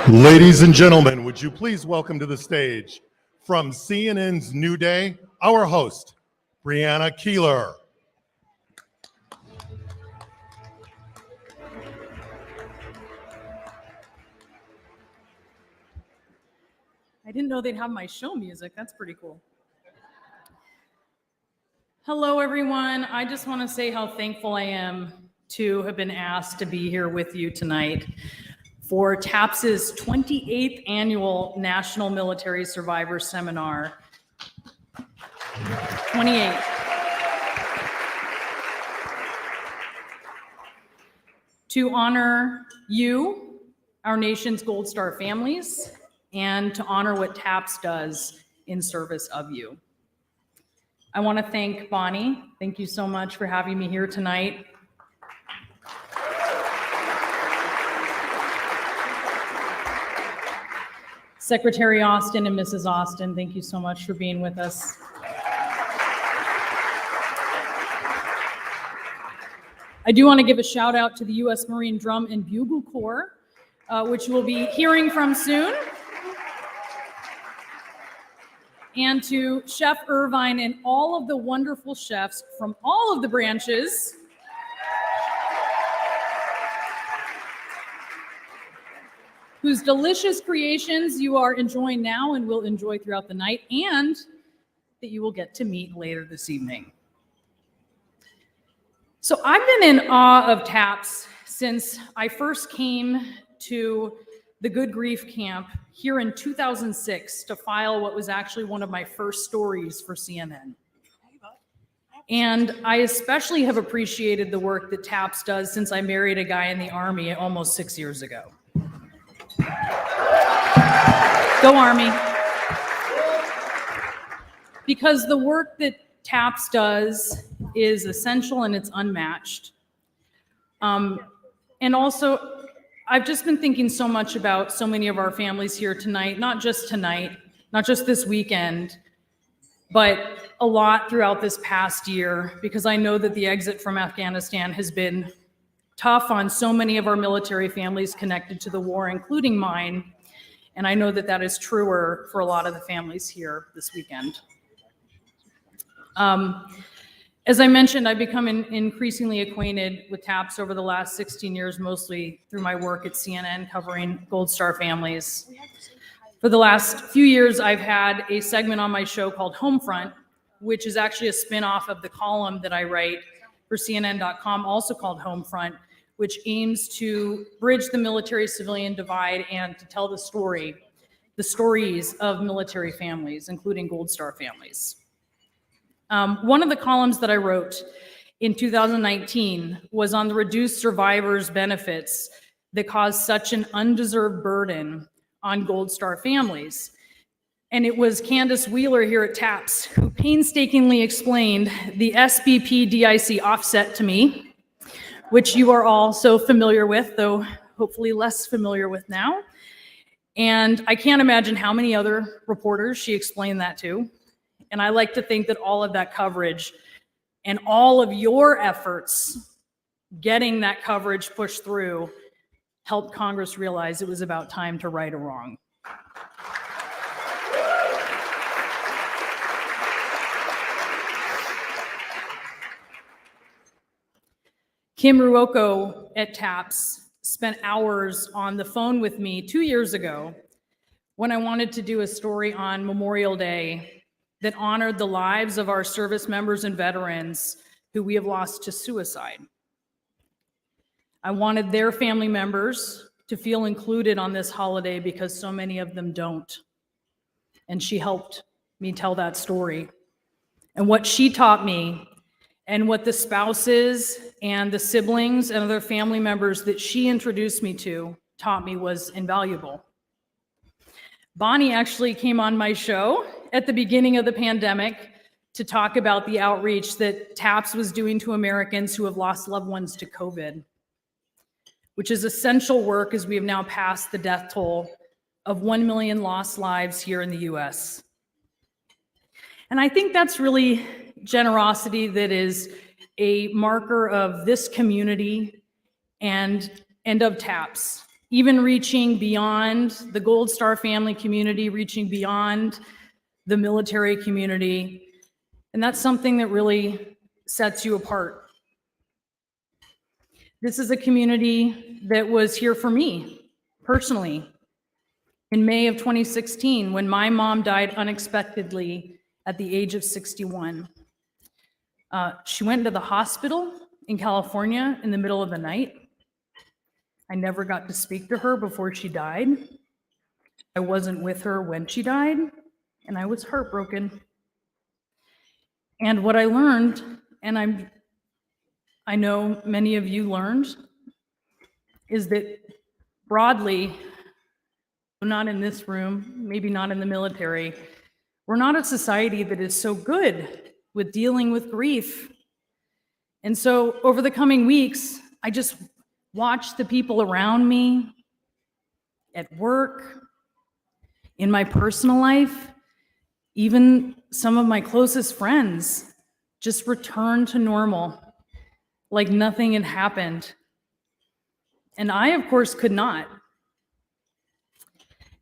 Ladies and gentlemen, would you please welcome to the stage from CNN's New Day, our host, Brianna Keeler. I didn't know they'd have my show music. That's pretty cool. Hello, everyone. I just want to say how thankful I am to have been asked to be here with you tonight for TAPS's 28th annual National Military Survivor Seminar. 28. To honor you, our nation's Gold Star families, and to honor what TAPS does in service of you. I want to thank Bonnie. Thank you so much for having me here tonight. Secretary Austin and Mrs. Austin, thank you so much for being with us. I do want to give a shout out to the U.S. Marine Drum and Bugle Corps, which we'll be hearing from soon. And to Chef Irvine and all of the wonderful chefs from all of the branches. Whose delicious creations you are enjoying now and will enjoy throughout the night, and that you will get to meet later this evening. So I've been in awe of TAPS since I first came to the Good Grief Camp here in 2006 to file what was actually one of my first stories for CNN. And I especially have appreciated the work that TAPS does since I married a guy in the Army almost 6 years ago. Go Army. Because the work that TAPS does is essential and it's unmatched. And also, I've just been thinking so much about so many of our families here tonight, not just this weekend, but a lot throughout this past year, because I know that the exit from Afghanistan has been tough on so many of our military families connected to the war, including mine. And I know that that is truer for a lot of the families here this weekend. As I mentioned, I've become increasingly acquainted with TAPS over the last 16 years, mostly through my work at CNN covering Gold Star families. For the last few years, I've had a segment on my show called Homefront, which is actually a spin-off of the column that I write for CNN.com, also called Homefront, which aims to bridge the military-civilian divide and to tell the stories of military families, including Gold Star families. One of the columns that I wrote in 2019 was on the reduced survivors' benefits that caused such an undeserved burden on Gold Star families. And it was Candace Wheeler here at TAPS who painstakingly explained the SBP DIC offset to me, which you are all so familiar with, though hopefully less familiar with now. And I can't imagine how many other reporters she explained that to. And I like to think that all of that coverage and all of your efforts getting that coverage pushed through helped Congress realize it was about time to right a wrong. Kim Ruoko at TAPS spent hours on the phone with me 2 years ago when I wanted to do a story on Memorial Day that honored the lives of our service members and veterans who we have lost to suicide. I wanted their family members to feel included on this holiday because so many of them don't. And she helped me tell that story. And what she taught me and what the spouses and the siblings and other family members that she introduced me to taught me was invaluable. Bonnie actually came on my show at the beginning of the pandemic to talk about the outreach that TAPS was doing to Americans who have lost loved ones to COVID, which is essential work as we have now passed the death toll of 1 million lost lives here in the US. And I think that's really generosity that is a marker of this community and of TAPS. even reaching beyond the Gold Star family community, reaching beyond the military community. And that's something that really sets you apart. This is a community that was here for me personally in May of 2016 when my mom died unexpectedly at the age of 61. She went to the hospital in California in the middle of the night. I never got to speak to her before she died. I wasn't with her when she died, and I was heartbroken. And what I learned, and I know many of you learned, is that broadly, not in this room, maybe not in the military, we're not a society that is so good with dealing with grief. And so over the coming weeks, I just watched the people around me at work, in my personal life, even some of my closest friends just return to normal, like nothing had happened. And I, of course, could not.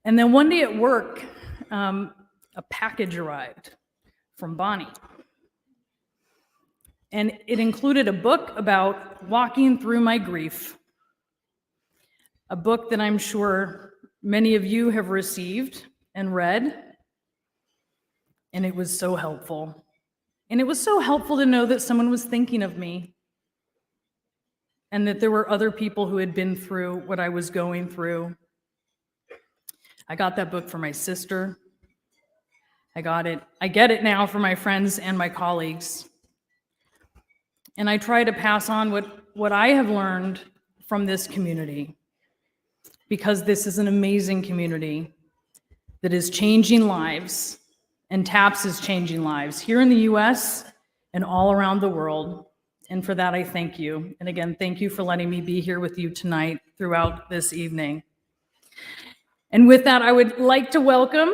And then one day at work, a package arrived from Bonnie. And it included a book about walking through my grief, a book that I'm sure many of you have received and read. And it was so helpful. And it was so helpful to know that someone was thinking of me and that there were other people who had been through what I was going through. I got that book for my sister. I get it now for my friends and my colleagues. And I try to pass on what I have learned from this community, because this is an amazing community that is changing lives, and TAPS is changing lives here in the US and all around the world. And for that, I thank you. And again, thank you for letting me be here with you tonight throughout this evening. And with that, I would like to welcome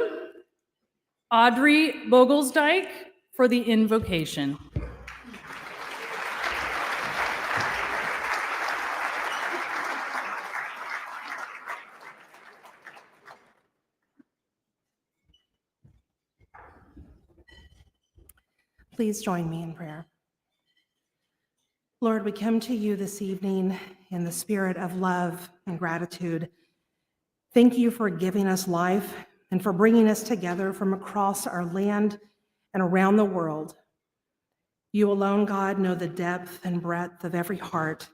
Audrey Vogelsdijk for the invocation. Please join me in prayer. Lord, we come to you this evening in the spirit of love and gratitude. Thank you for giving us life and for bringing us together from across our land and around the world. You alone, God, know the depth and breadth of every heart.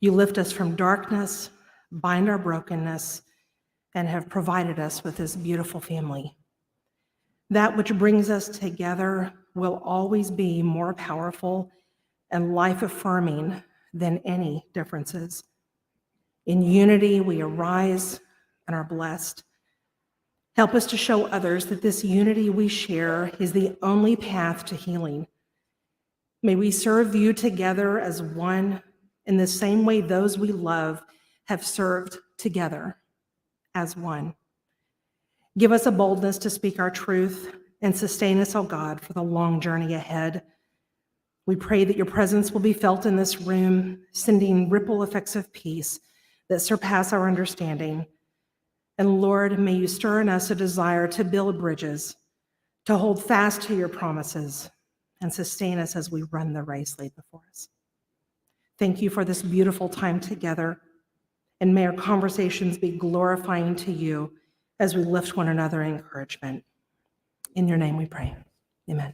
You lift us from darkness, bind our brokenness, and have provided us with this beautiful family. That which brings us together will always be more powerful and life-affirming than any differences. In unity, we arise and are blessed. Help us to show others that this unity we share is the only path to healing. May we serve you together as one in the same way those we love have served together as one. Give us a boldness to speak our truth and sustain us, oh God, for the long journey ahead. We pray that your presence will be felt in this room, sending ripple effects of peace that surpass our understanding. And Lord, may you stir in us a desire to build bridges, to hold fast to your promises, and sustain us as we run the race laid before us. Thank you for this beautiful time together, and may our conversations be glorifying to you as we lift one another in encouragement. In your name we pray. Amen.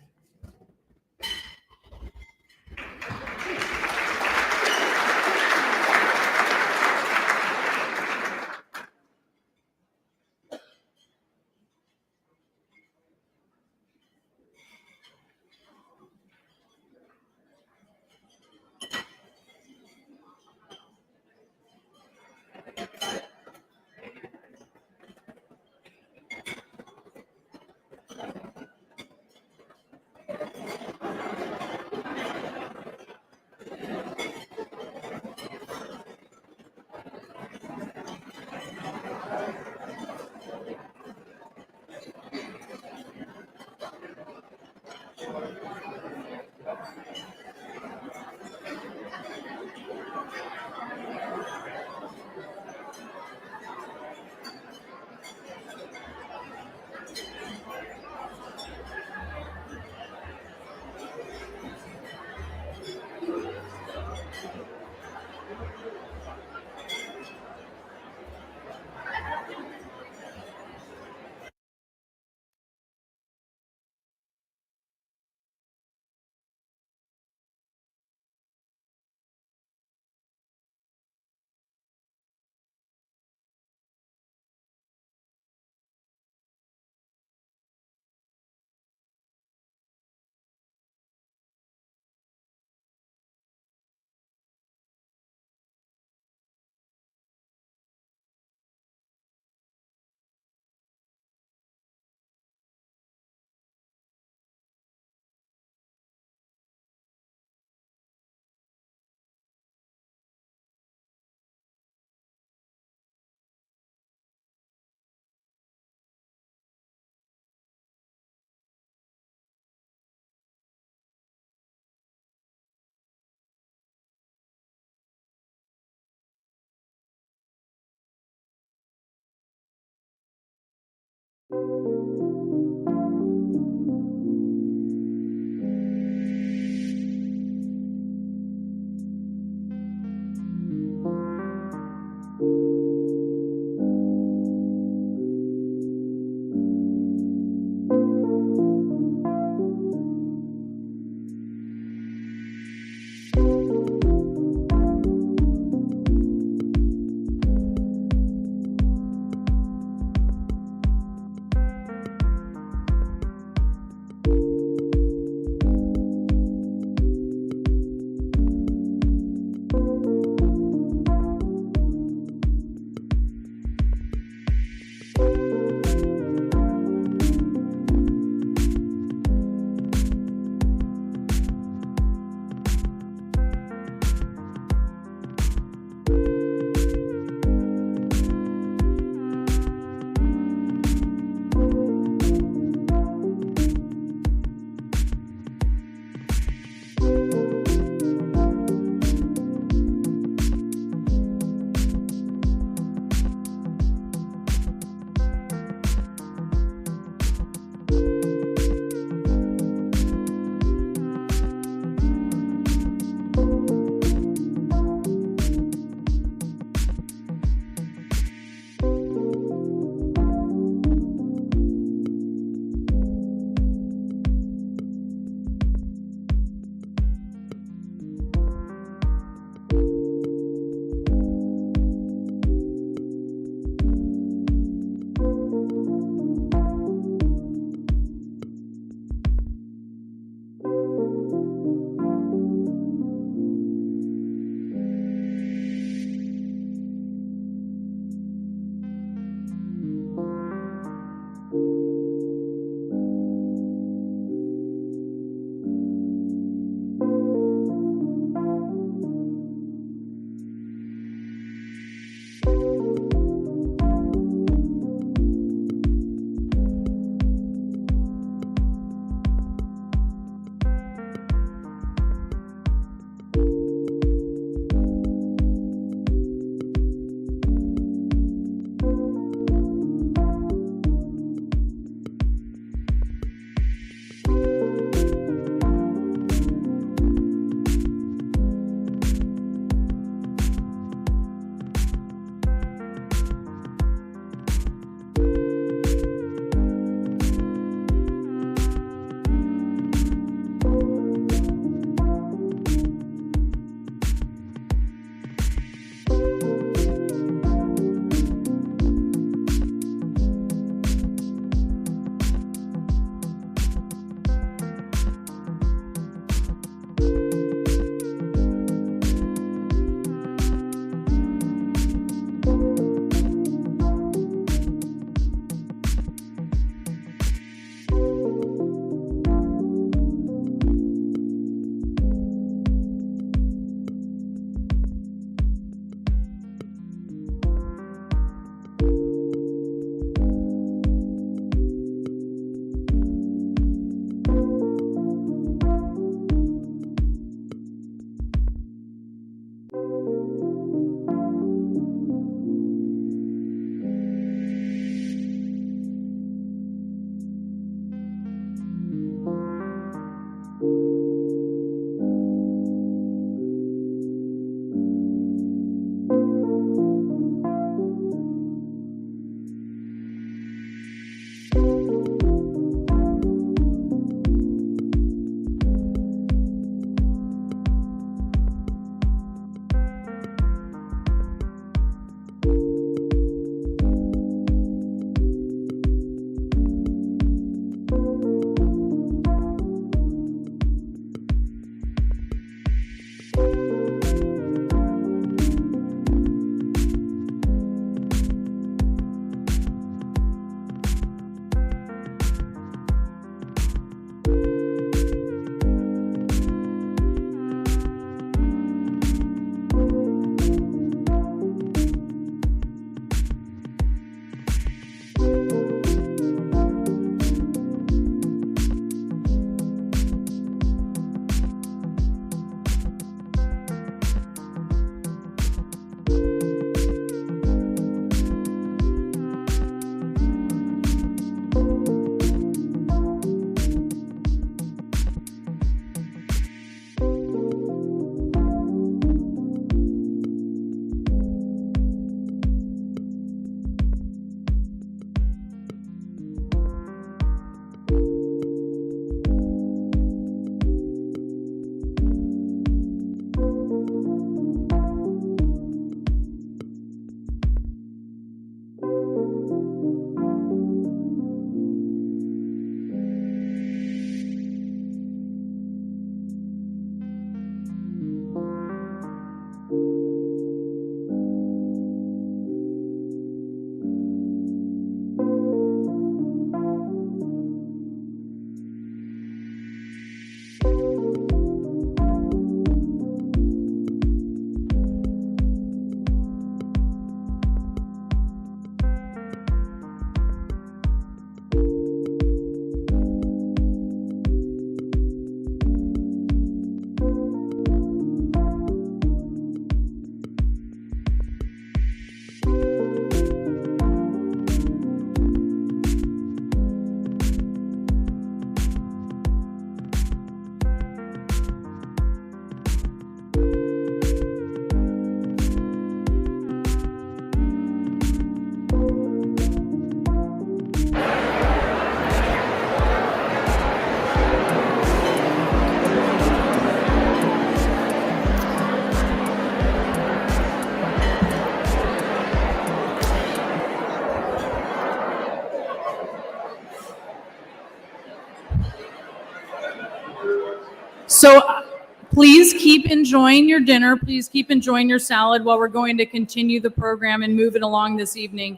So please keep enjoying your dinner. Please keep enjoying your salad while we're going to continue the program and move it along this evening.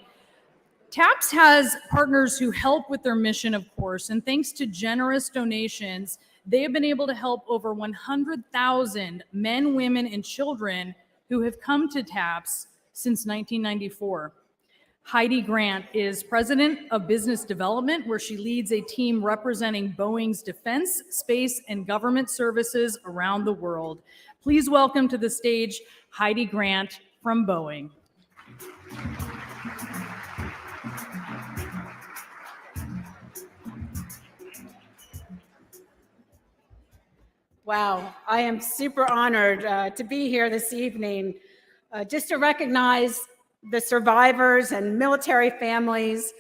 TAPS has partners who help with their mission, of course, and thanks to generous donations, they have been able to help over 100,000 men, women, and children who have come to TAPS since 1994. Heidi Grant is president of business development, where she leads a team representing Boeing's defense, space, and government services around the world. Please welcome to the stage Heidi Grant from Boeing. Wow, I am super honored to be here this evening just to recognize the survivors and military families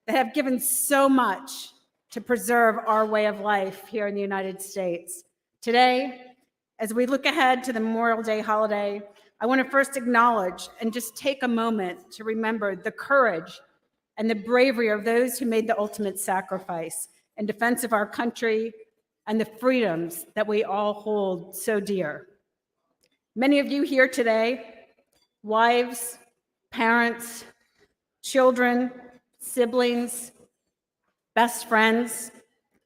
that have given so much to preserve our way of life here in the United States. Today, as we look ahead to the Memorial Day holiday, I want to first acknowledge and just take a moment to remember the courage and the bravery of those who made the ultimate sacrifice in defense of our country and the freedoms that we all hold so dear. Many of you here today, wives, parents, children, siblings, best friends,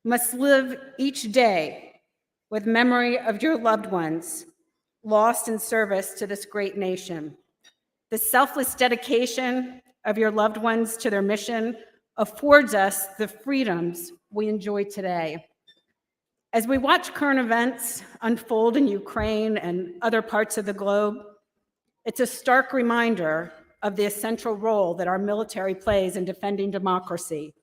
must live each day with memory of your loved ones lost in service to this great nation. The selfless dedication of your loved ones to their mission affords us the freedoms we enjoy today. As we watch current events unfold in Ukraine and other parts of the globe, it's a stark reminder of the essential role that our military plays in defending democracy,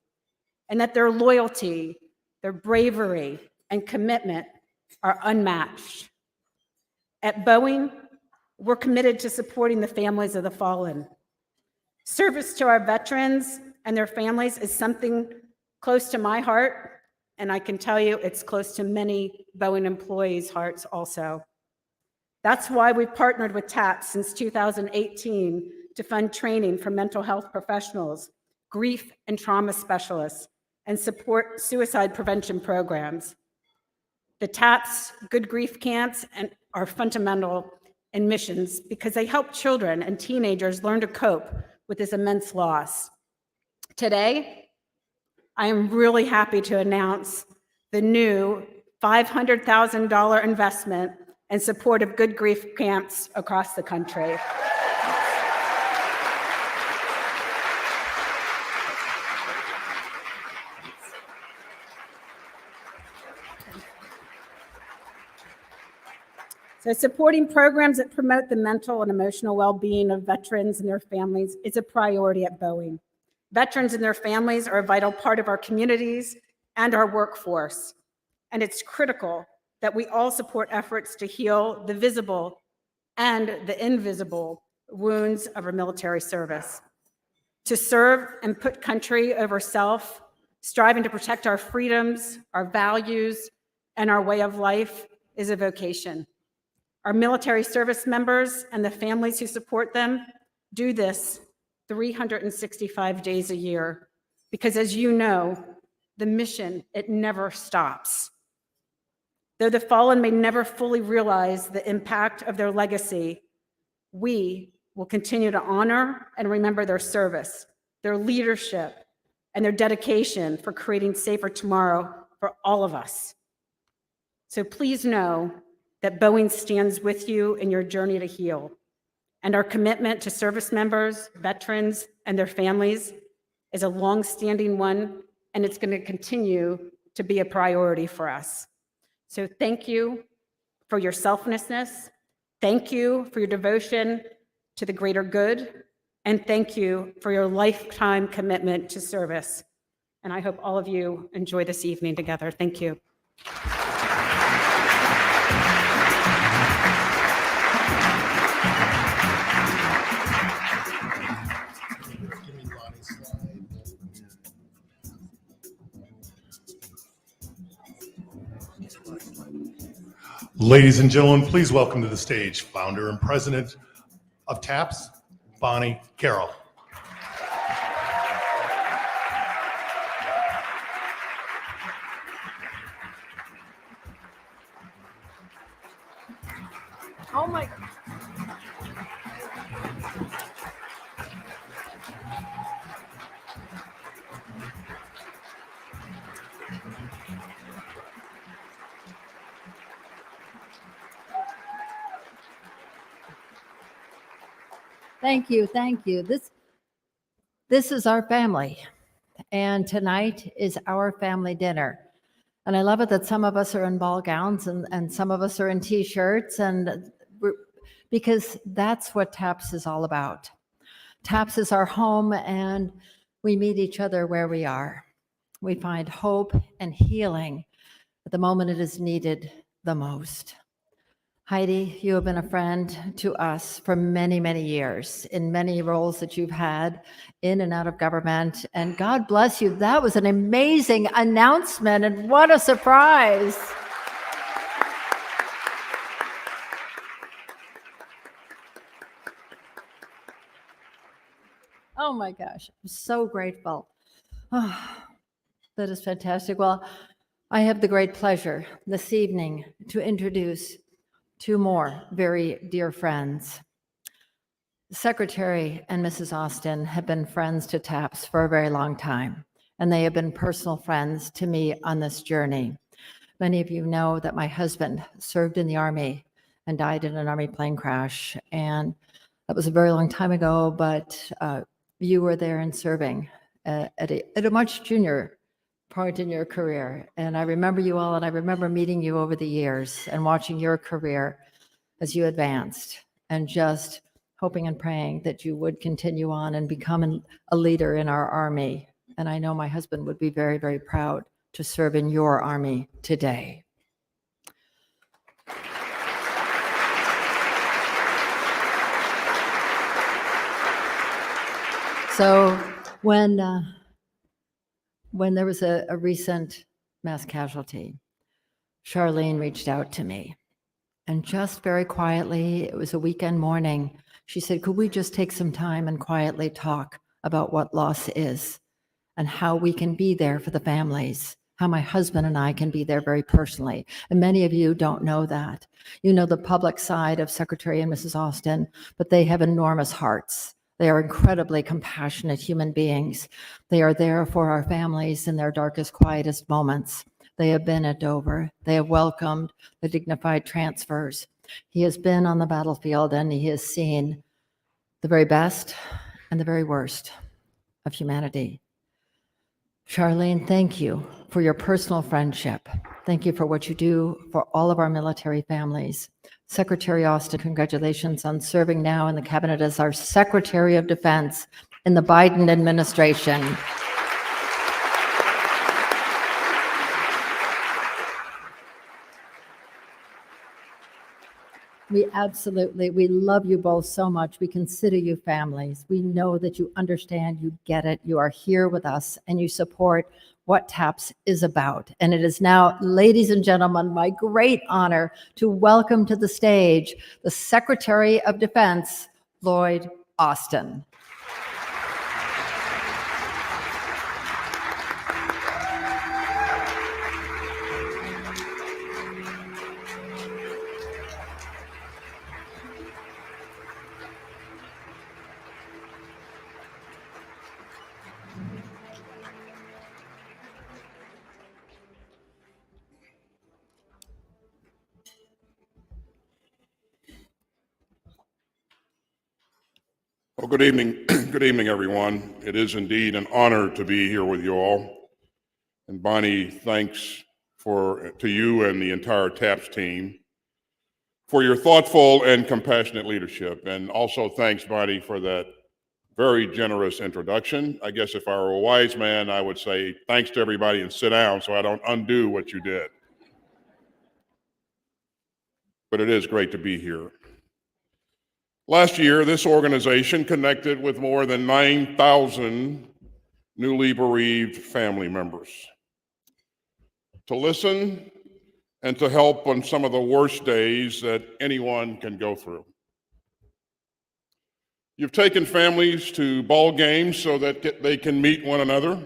and that their loyalty, their bravery, and commitment are unmatched. At Boeing, we're committed to supporting the families of the fallen. Service to our veterans and their families is something close to my heart, and I can tell you it's close to many Boeing employees' hearts also. That's why we've partnered with TAPS since 2018 to fund training for mental health professionals, grief and trauma specialists, and support suicide prevention programs. The TAPS Good Grief Camps are fundamental in missions because they help children and teenagers learn to cope with this immense loss. Today, I am really happy to announce the new $500,000 investment in support of good grief camps across the country. So supporting programs that promote the mental and emotional well-being of veterans and their families is a priority at Boeing. Veterans and their families are a vital part of our communities and our workforce, and it's critical that we all support efforts to heal the visible and the invisible wounds of our military service. To serve and put country over self, striving to protect our freedoms, our values, and our way of life is a vocation. Our military service members and the families who support them do this 365 days a year, because as you know, the mission, it never stops. Though the fallen may never fully realize the impact of their legacy, we will continue to honor and remember their service, their leadership, and their dedication for creating safer tomorrow for all of us. So please know that Boeing stands with you in your journey to heal. And our commitment to service members, veterans, and their families is a long-standing one, and it's going to continue to be a priority for us. So thank you for your selflessness. Thank you for your devotion to the greater good. And thank you for your lifetime commitment to service. And I hope all of you enjoy this evening together. Thank you. Ladies and gentlemen, please welcome to the stage founder and president of TAPS, Bonnie Carroll. Oh my. Thank you, thank you. This is our family, and tonight is our family dinner. And I love it that some of us are in ball gowns and some of us are in t-shirts, because that's what TAPS is all about. TAPS is our home, and we meet each other where we are. We find hope and healing at the moment it is needed the most. Heidi, you have been a friend to us for many, many years in many roles that you've had in and out of government. And God bless you. That was an amazing announcement, and what a surprise. Oh my gosh, I'm so grateful. Oh, that is fantastic. Well, I have the great pleasure this evening to introduce two more very dear friends. Secretary and Mrs. Austin have been friends to TAPS for a very long time, and they have been personal friends to me on this journey. Many of you know that my husband served in the Army and died in an Army plane crash, and that was a very long time ago, but you were there and serving at a much junior point in your career. And I remember you all, and I remember meeting you over the years and watching your career as you advanced, and just hoping and praying that you would continue on and become a leader in our Army. And I know my husband would be very, very proud to serve in your Army today. So when there was a recent mass casualty, Charlene reached out to me, and just very quietly, it was a weekend morning, she said, could we just take some time and quietly talk about what loss is and how we can be there for the families, how my husband and I can be there very personally. And many of you don't know that. You know the public side of Secretary and Mrs. Austin, but they have enormous hearts. They are incredibly compassionate human beings. They are there for our families in their darkest, quietest moments. They have been at Dover. They have welcomed the dignified transfers. He has been on the battlefield, and he has seen the very best and the very worst of humanity. Charlene, thank you for your personal friendship. Thank you for what you do for all of our military families. Secretary Austin, congratulations on serving now in the cabinet as our Secretary of Defense in the Biden administration. We love you both so much. We consider you families. We know that you understand, you get it, you are here with us, and you support what TAPS is about. And it is now, ladies and gentlemen, my great honor to welcome to the stage the Secretary of Defense, Lloyd Austin. Well, good evening. Good evening, everyone. It is indeed an honor to be here with you all. And Bonnie, thanks to you and the entire TAPS team for your thoughtful and compassionate leadership. And also thanks, Bonnie, for that very generous introduction. I guess if I were a wise man, I would say thanks to everybody and sit down so I don't undo what you did. But it is great to be here. Last year, this organization connected with more than 9,000 newly bereaved family members to listen and to help on some of the worst days that anyone can go through. You've taken families to ball games so that they can meet one another.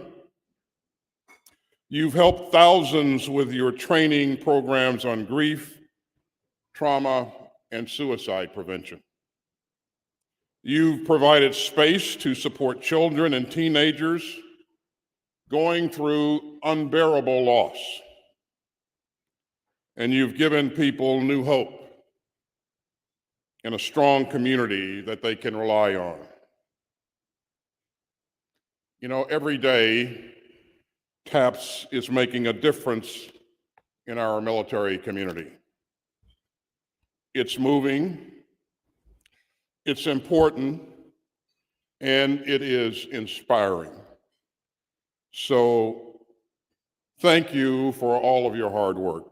You've helped thousands with your training programs on grief, trauma, and suicide prevention. You've provided space to support children and teenagers going through unbearable loss. And you've given people new hope and a strong community that they can rely on. You know, every day, TAPS is making a difference in our military community. It's moving, it's important, and it is inspiring. So thank you for all of your hard work.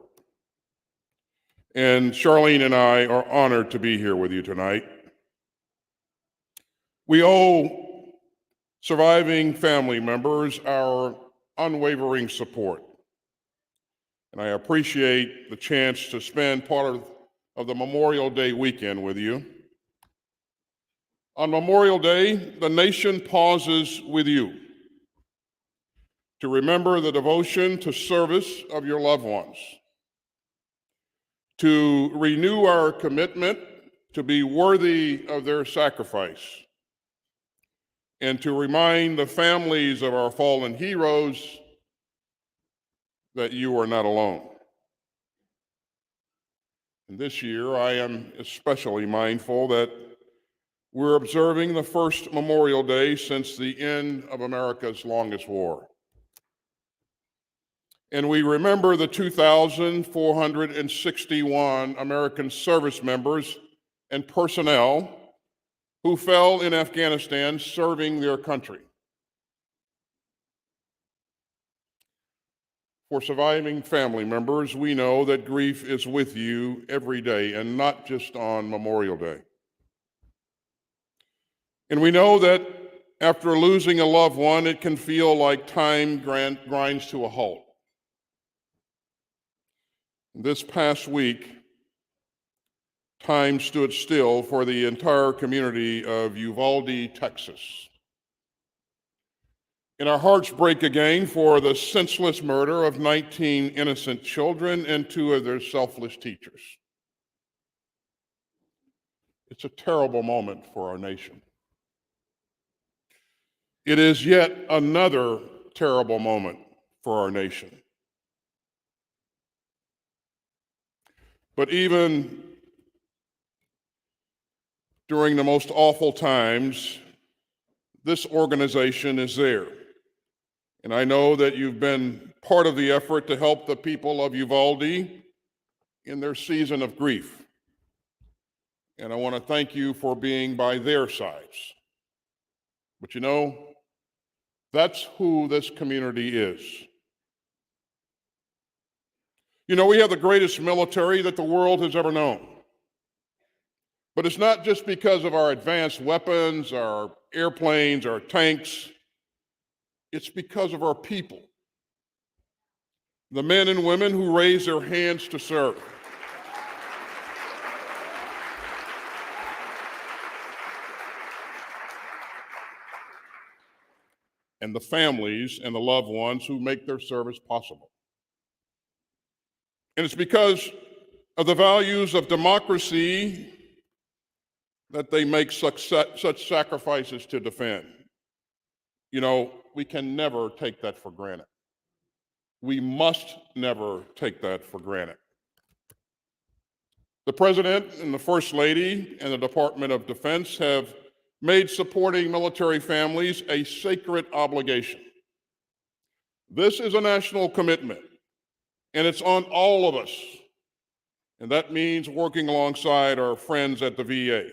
And Charlene and I are honored to be here with you tonight. We owe surviving family members our unwavering support. And I appreciate the chance to spend part of the Memorial Day weekend with you. On Memorial Day, the nation pauses with you to remember the devotion to service of your loved ones, to renew our commitment to be worthy of their sacrifice, and to remind the families of our fallen heroes that you are not alone. And this year, I am especially mindful that we're observing the first Memorial Day since the end of America's longest war. And we remember the 2,461 American service members and personnel who fell in Afghanistan serving their country. For surviving family members, we know that grief is with you every day and not just on Memorial Day. And we know that after losing a loved one, it can feel like time grinds to a halt. This past week, time stood still for the entire community of Uvalde, Texas. And our hearts break again for the senseless murder of 19 innocent children and 2 of their selfless teachers. It's a terrible moment for our nation. It is yet another terrible moment for our nation. But even during the most awful times, this organization is there. And I know that you've been part of the effort to help the people of Uvalde in their season of grief. And I want to thank you for being by their sides. But you know, that's who this community is. You know, we have the greatest military that the world has ever known. But it's not just because of our advanced weapons, our airplanes, our tanks. It's because of our people, the men and women who raise their hands to serve. And the families and the loved ones who make their service possible. And it's because of the values of democracy that they make such sacrifices to defend. You know, we can never take that for granted. We must never take that for granted. The President and the First Lady and the Department of Defense have made supporting military families a sacred obligation. This is a national commitment, and it's on all of us. And that means working alongside our friends at the VA.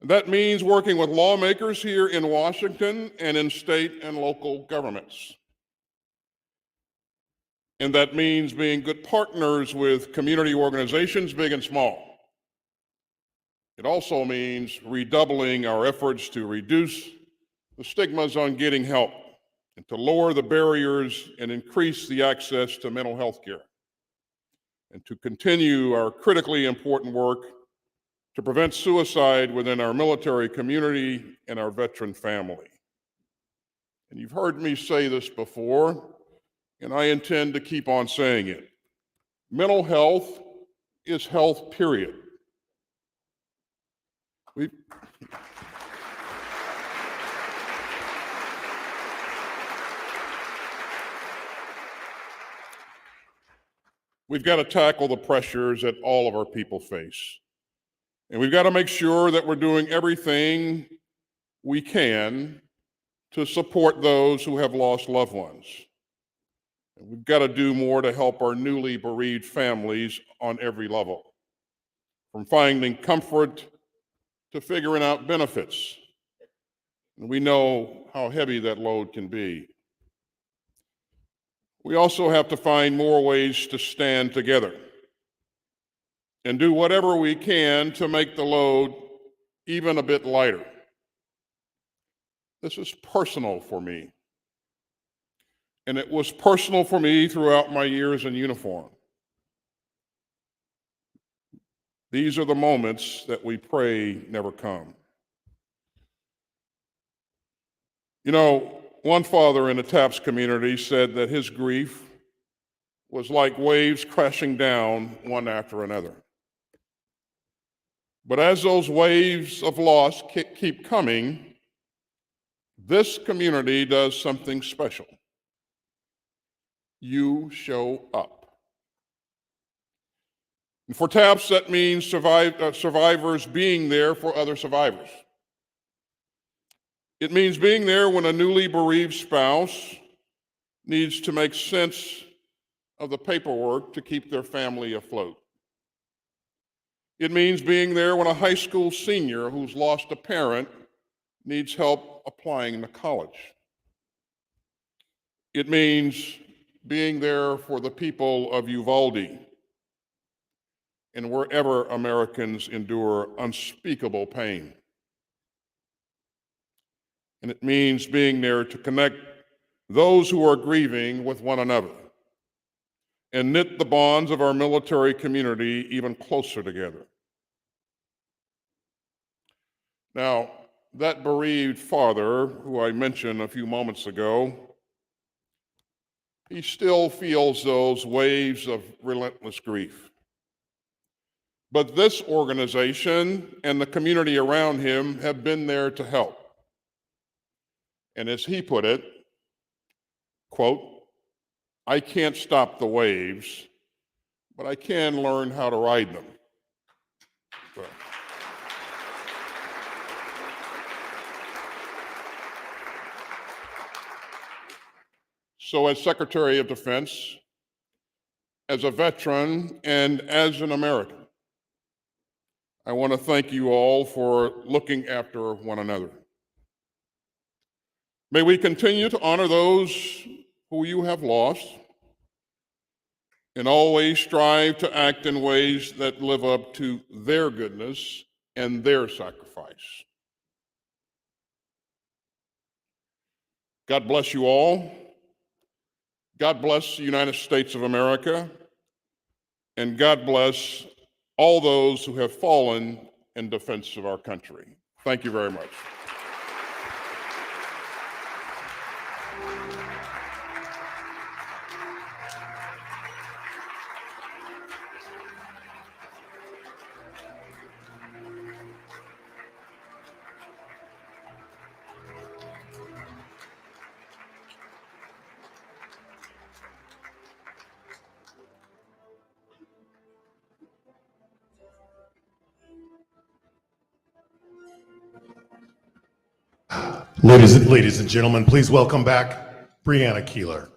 That means working with lawmakers here in Washington and in state and local governments. And that means being good partners with community organizations, big and small. It also means redoubling our efforts to reduce the stigmas on getting help and to lower the barriers and increase the access to mental health care, and to continue our critically important work to prevent suicide within our military community and our veteran family. And you've heard me say this before, and I intend to keep on saying it. Mental health is health, period. We've got to tackle the pressures that all of our people face. And we've got to make sure that we're doing everything we can to support those who have lost loved ones. And we've got to do more to help our newly bereaved families on every level, from finding comfort to figuring out benefits. And we know how heavy that load can be. We also have to find more ways to stand together and do whatever we can to make the load even a bit lighter. This is personal for me. And it was personal for me throughout my years in uniform. These are the moments that we pray never come. You know, one father in the TAPS community said that his grief was like waves crashing down one after another. But as those waves of loss keep coming, this community does something special. You show up. And for TAPS, that means survivors being there for other survivors. It means being there when a newly bereaved spouse needs to make sense of the paperwork to keep their family afloat. It means being there when a high school senior who's lost a parent needs help applying to college. It means being there for the people of Uvalde and wherever Americans endure unspeakable pain. And it means being there to connect those who are grieving with one another and knit the bonds of our military community even closer together. Now, that bereaved father, who I mentioned a few moments ago, he still feels those waves of relentless grief. But this organization and the community around him have been there to help. And as he put it, quote, "I can't stop the waves, but I can learn how to ride them." So as Secretary of Defense, as a veteran, and as an American, I want to thank you all for looking after one another. May we continue to honor those who you have lost and always strive to act in ways that live up to their goodness and their sacrifice. God bless you all. God bless the United States of America. And God bless all those who have fallen in defense of our country. Thank you very much. Ladies and gentlemen, please welcome back Brianna Keeler.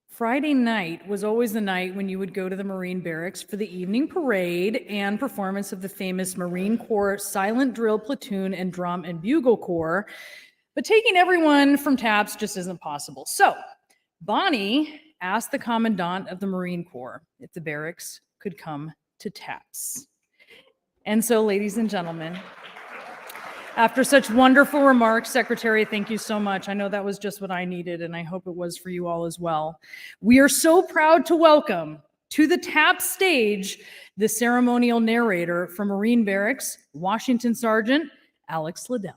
Friday night was always the night when you would go to the Marine Barracks for the evening parade and performance of the famous Marine Corps Silent Drill Platoon and Drum and Bugle Corps. But taking everyone from TAPS just isn't possible. So Bonnie asked the Commandant of the Marine Corps if the barracks could come to TAPS. And so, ladies and gentlemen, After such wonderful remarks, Secretary, thank you so much. I know that was just what I needed, and I hope it was for you all as well. We are so proud to welcome to the TAP stage the ceremonial narrator from Marine Barracks, Washington Sergeant Alex Liddell.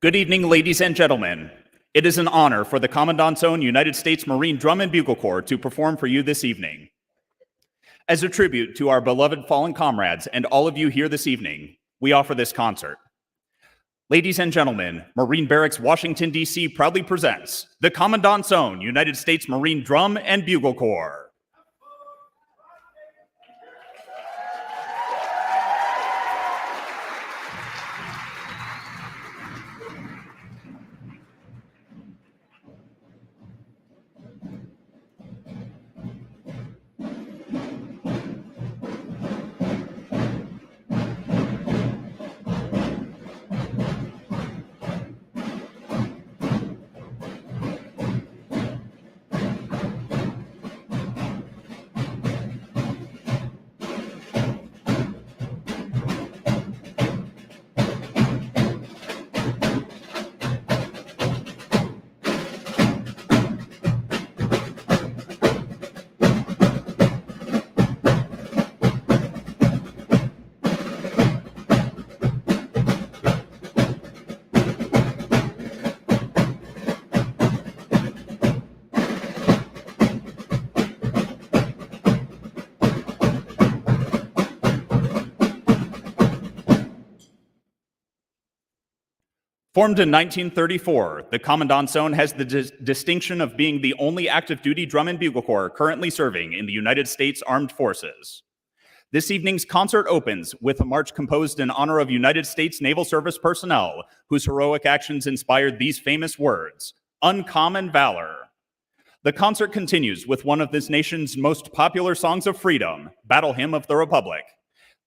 Good evening, ladies and gentlemen. It is an honor for the Commandant's Own United States Marine Drum and Bugle Corps to perform for you this evening. As a tribute to our beloved fallen comrades and all of you here this evening, we offer this concert. Ladies and gentlemen, Marine Barracks, Washington, D.C. proudly presents the Commandant's Own United States Marine Drum and Bugle Corps. Formed in 1934, the Commandant's Own has the distinction of being the only active duty drum and bugle corps currently serving in the United States Armed Forces. This evening's concert opens with a march composed in honor of United States Naval Service personnel whose heroic actions inspired these famous words, "Uncommon Valor." The concert continues with one of this nation's most popular songs of freedom, Battle Hymn of the Republic.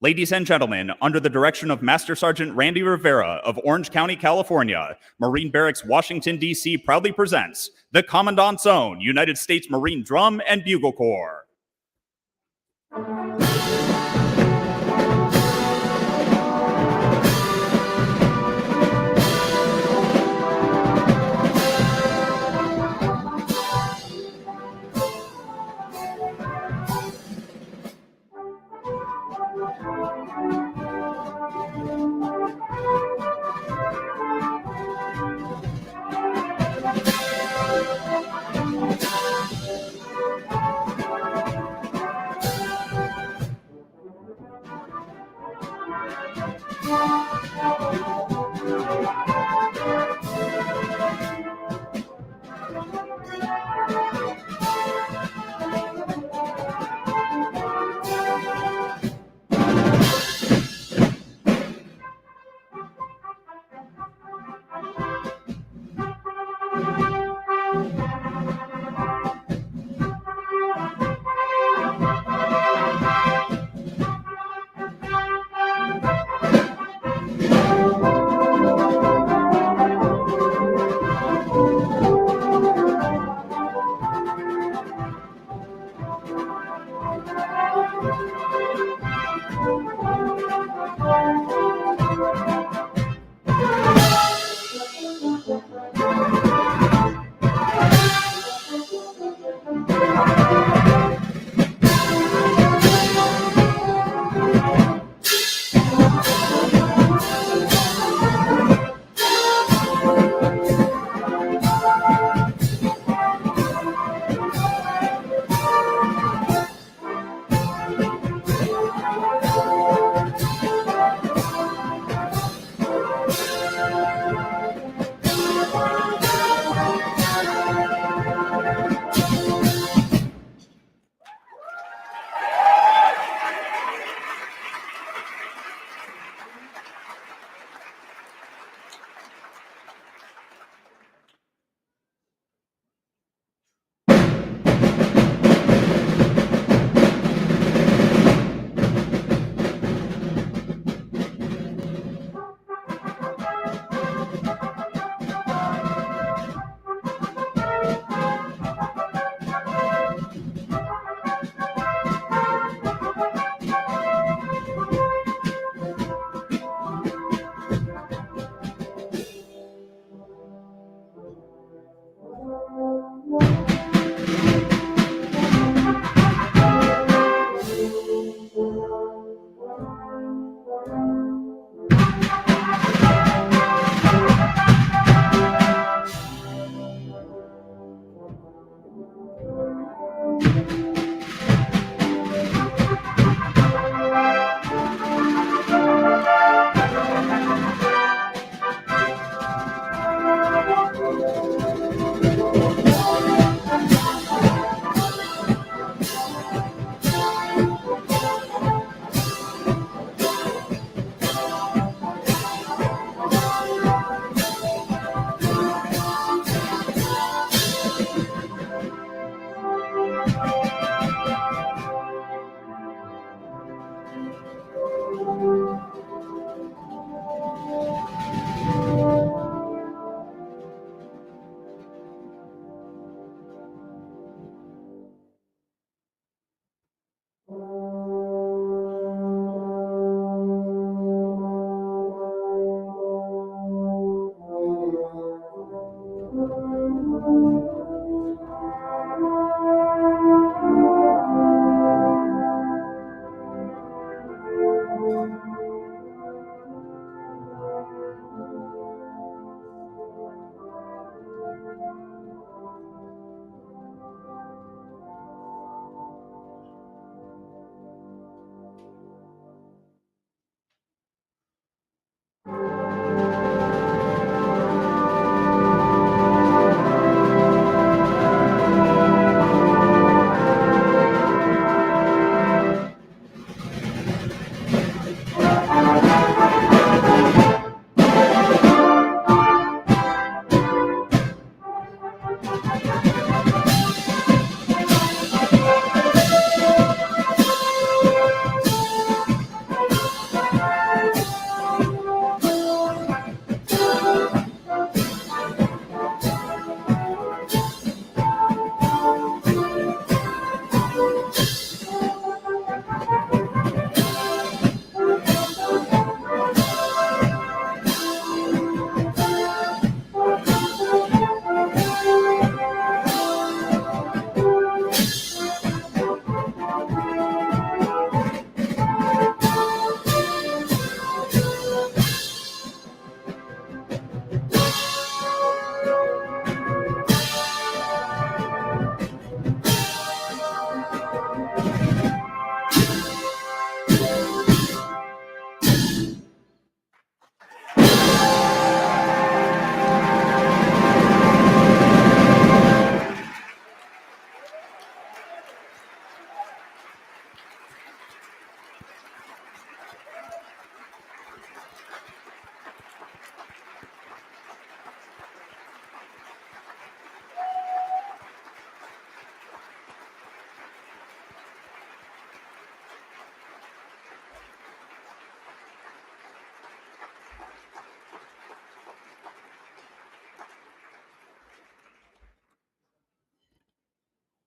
Ladies and gentlemen, under the direction of Master Sergeant Randy Rivera of Orange County, California, Marine Barracks, Washington, D.C. proudly presents the Commandant's Own United States Marine Drum and Bugle Corps.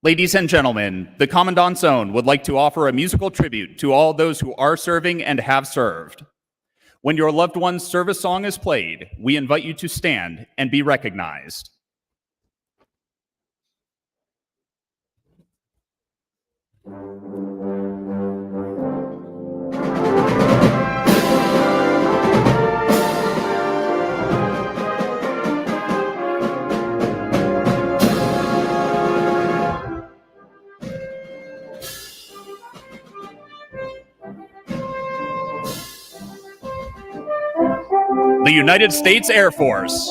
Ladies and gentlemen, the Commandant's Own would like to offer a musical tribute to all those who are serving and have served. When your loved one's service song is played, we invite you to stand and be recognized. The United States Air Force.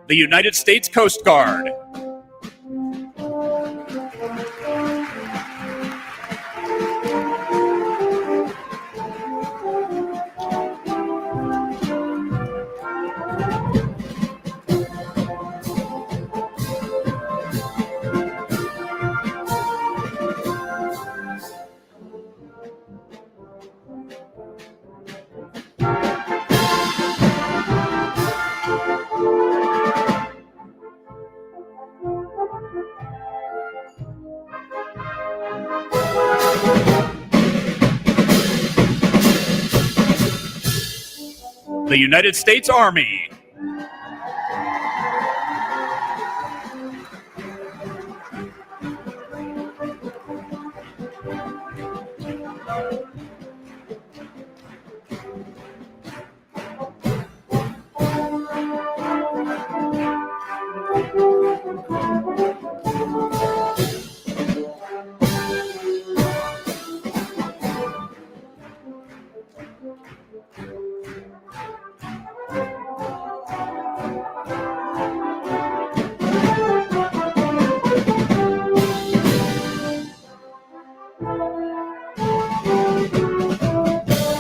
The United States Coast Guard. The United States Army.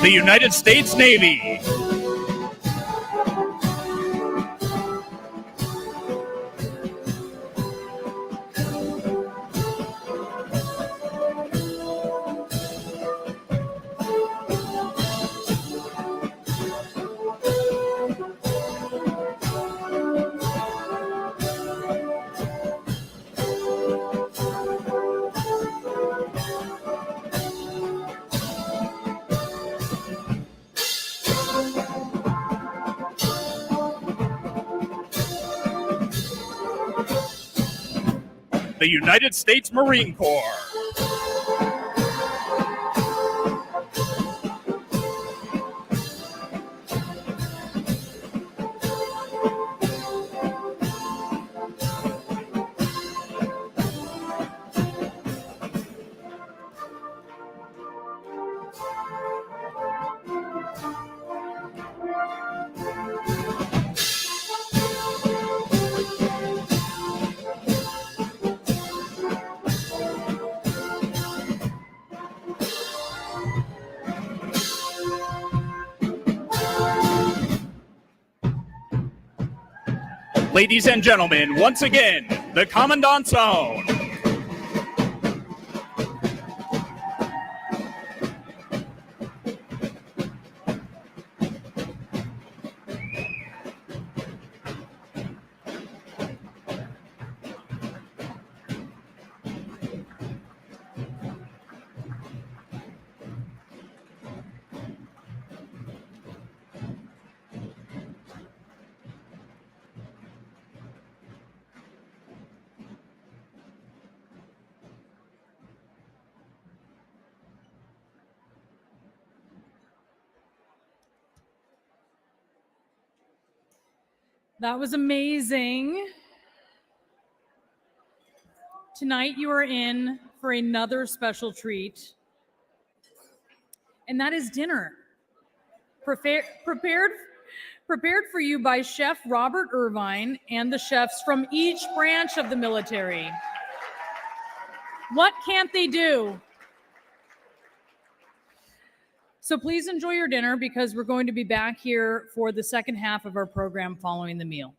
The United States Navy. The United States Marine Corps. Ladies and gentlemen, once again, the Commandant's Own. That was amazing. Tonight you are in for another special treat, and that is dinner. prepared for you by Chef Robert Irvine and the chefs from each branch of the military. What can't they do? So please enjoy your dinner because we're going to be back here for the second half of our program following the meal.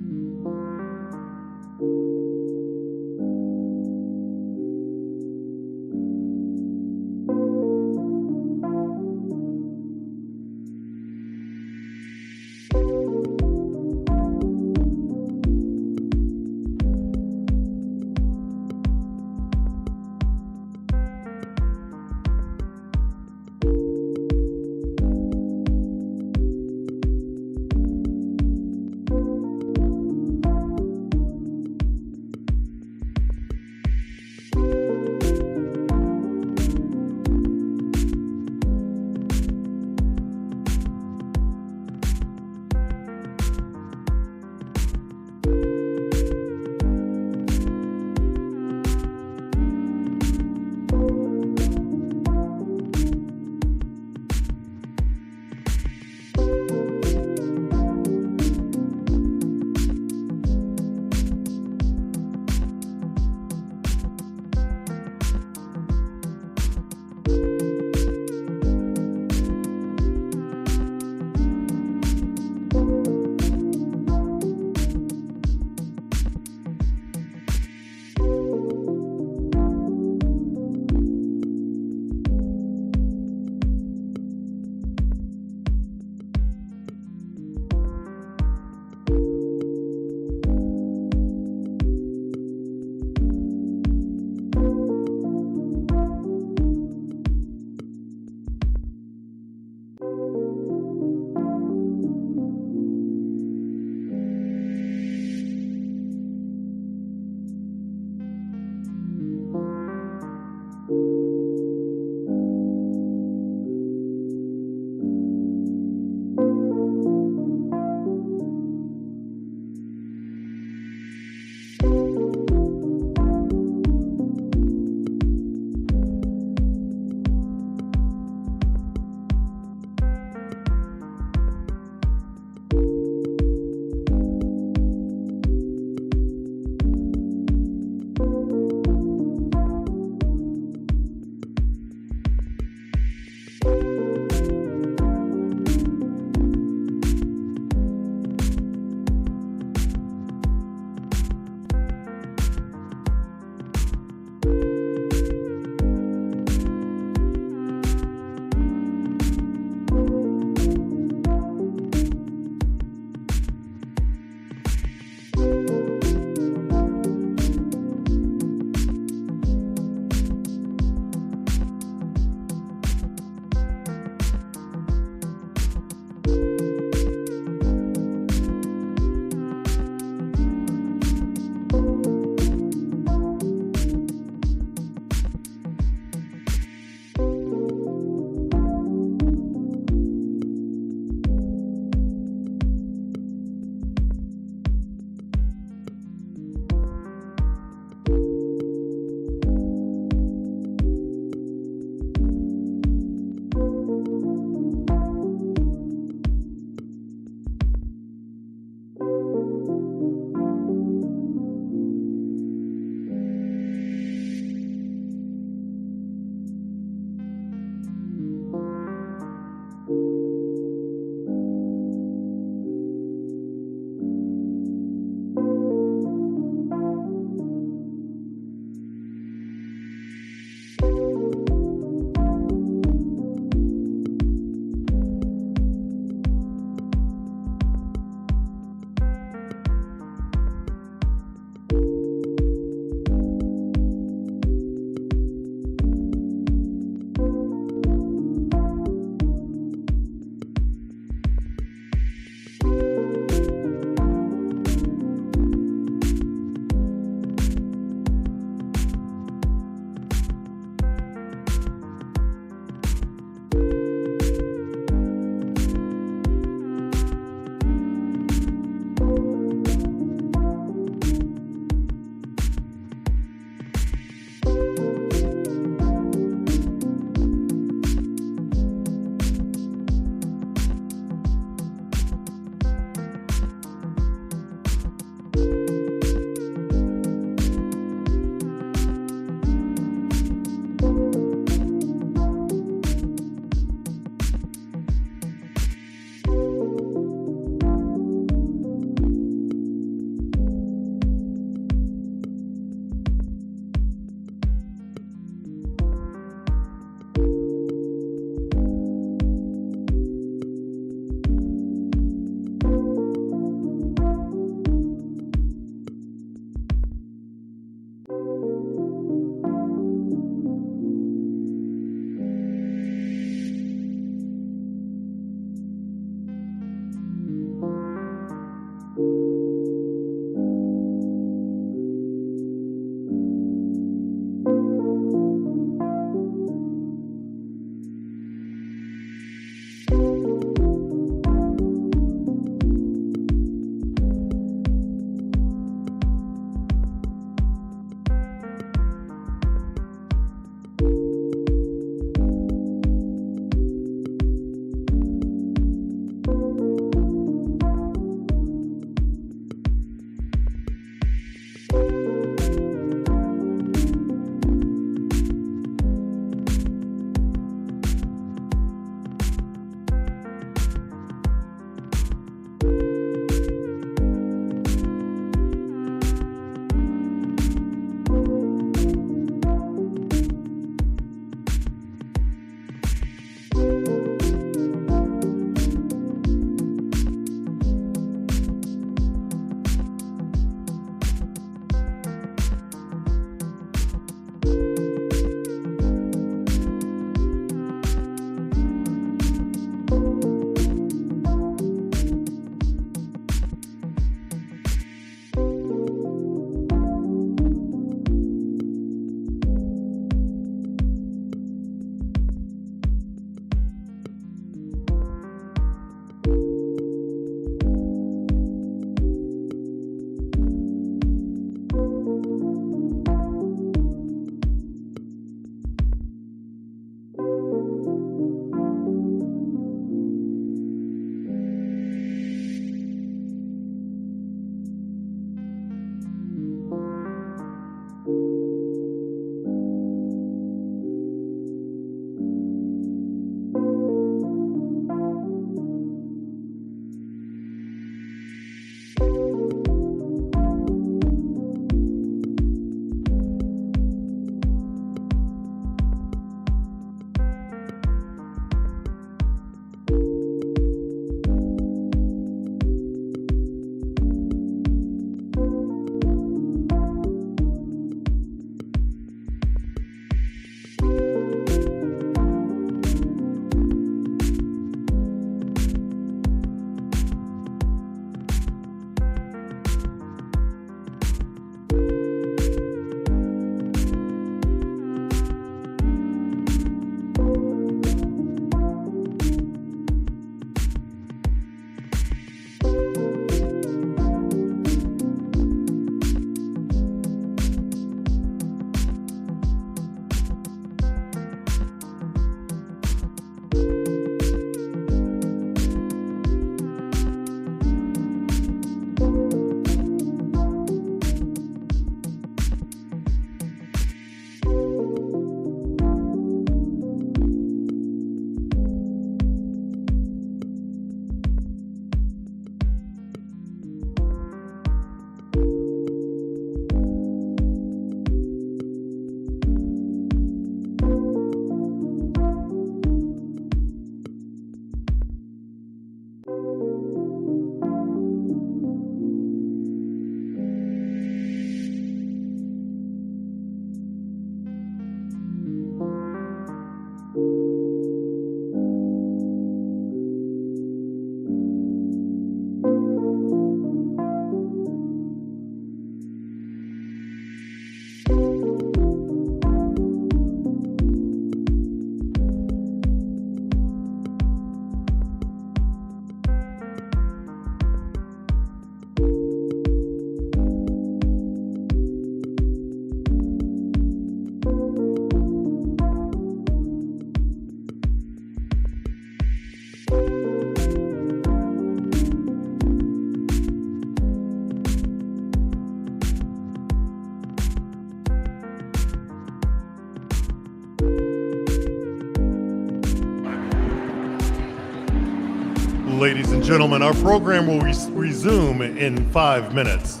Ladies and gentlemen, our program will resume in 5 minutes.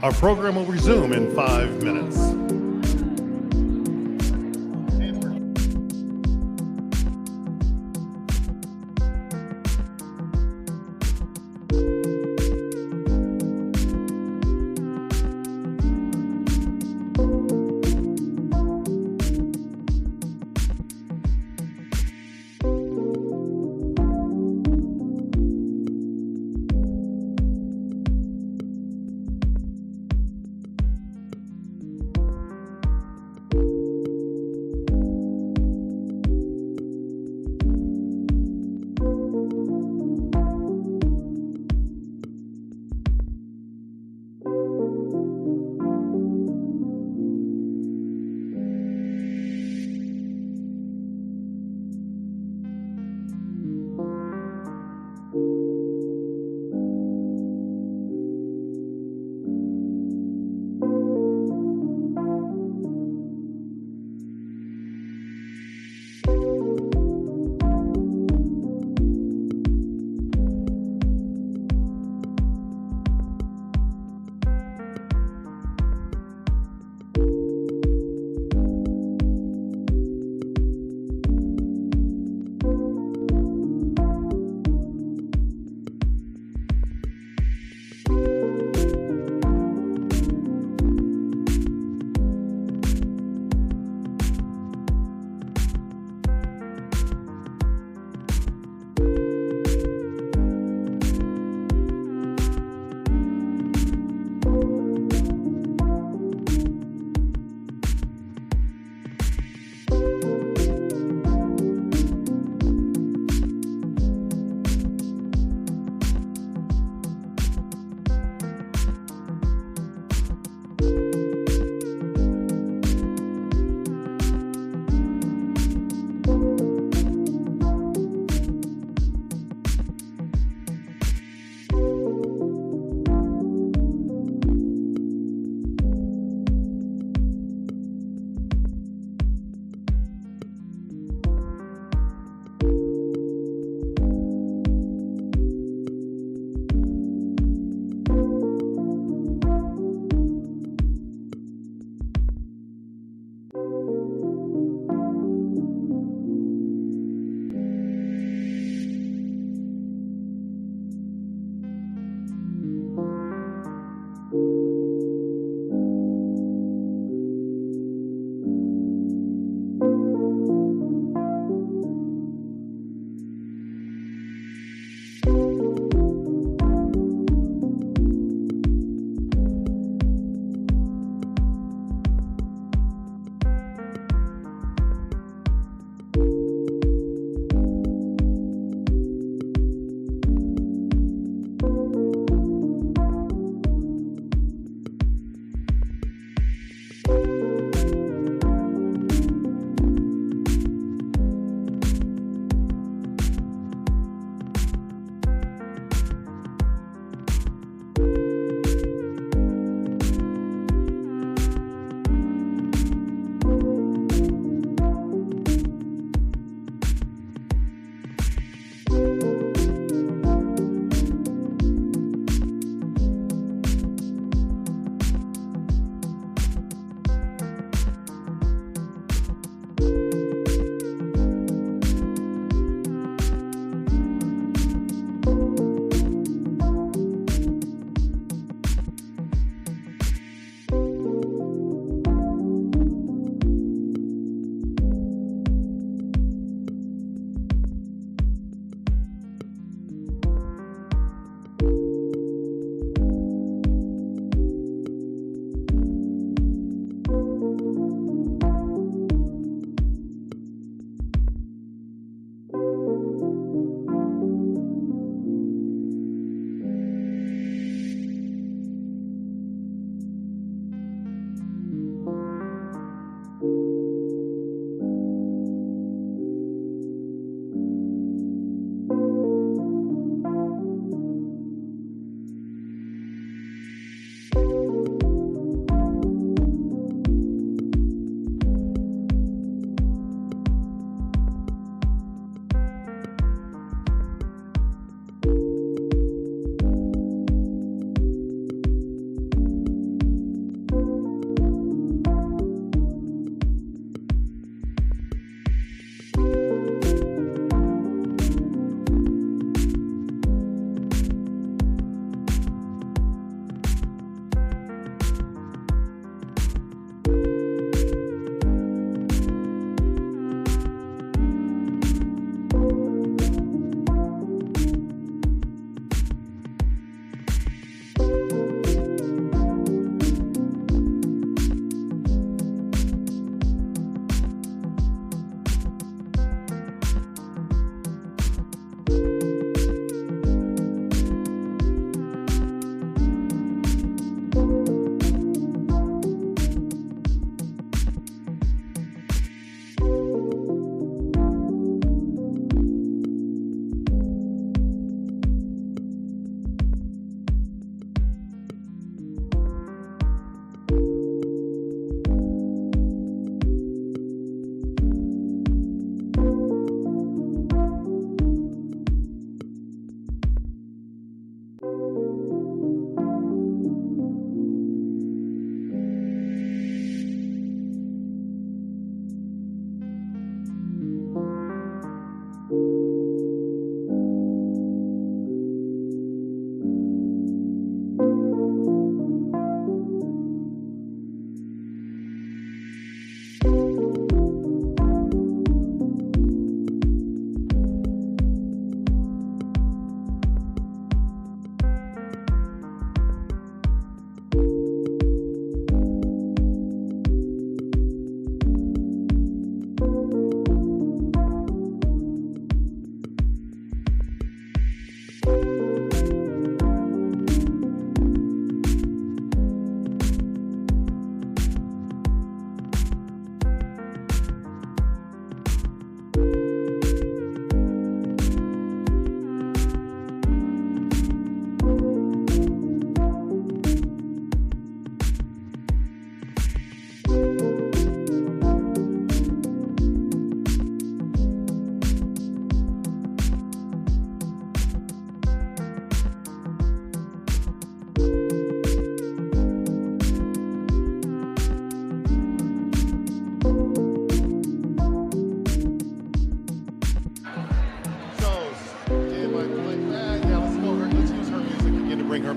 Our program will resume in 5 minutes.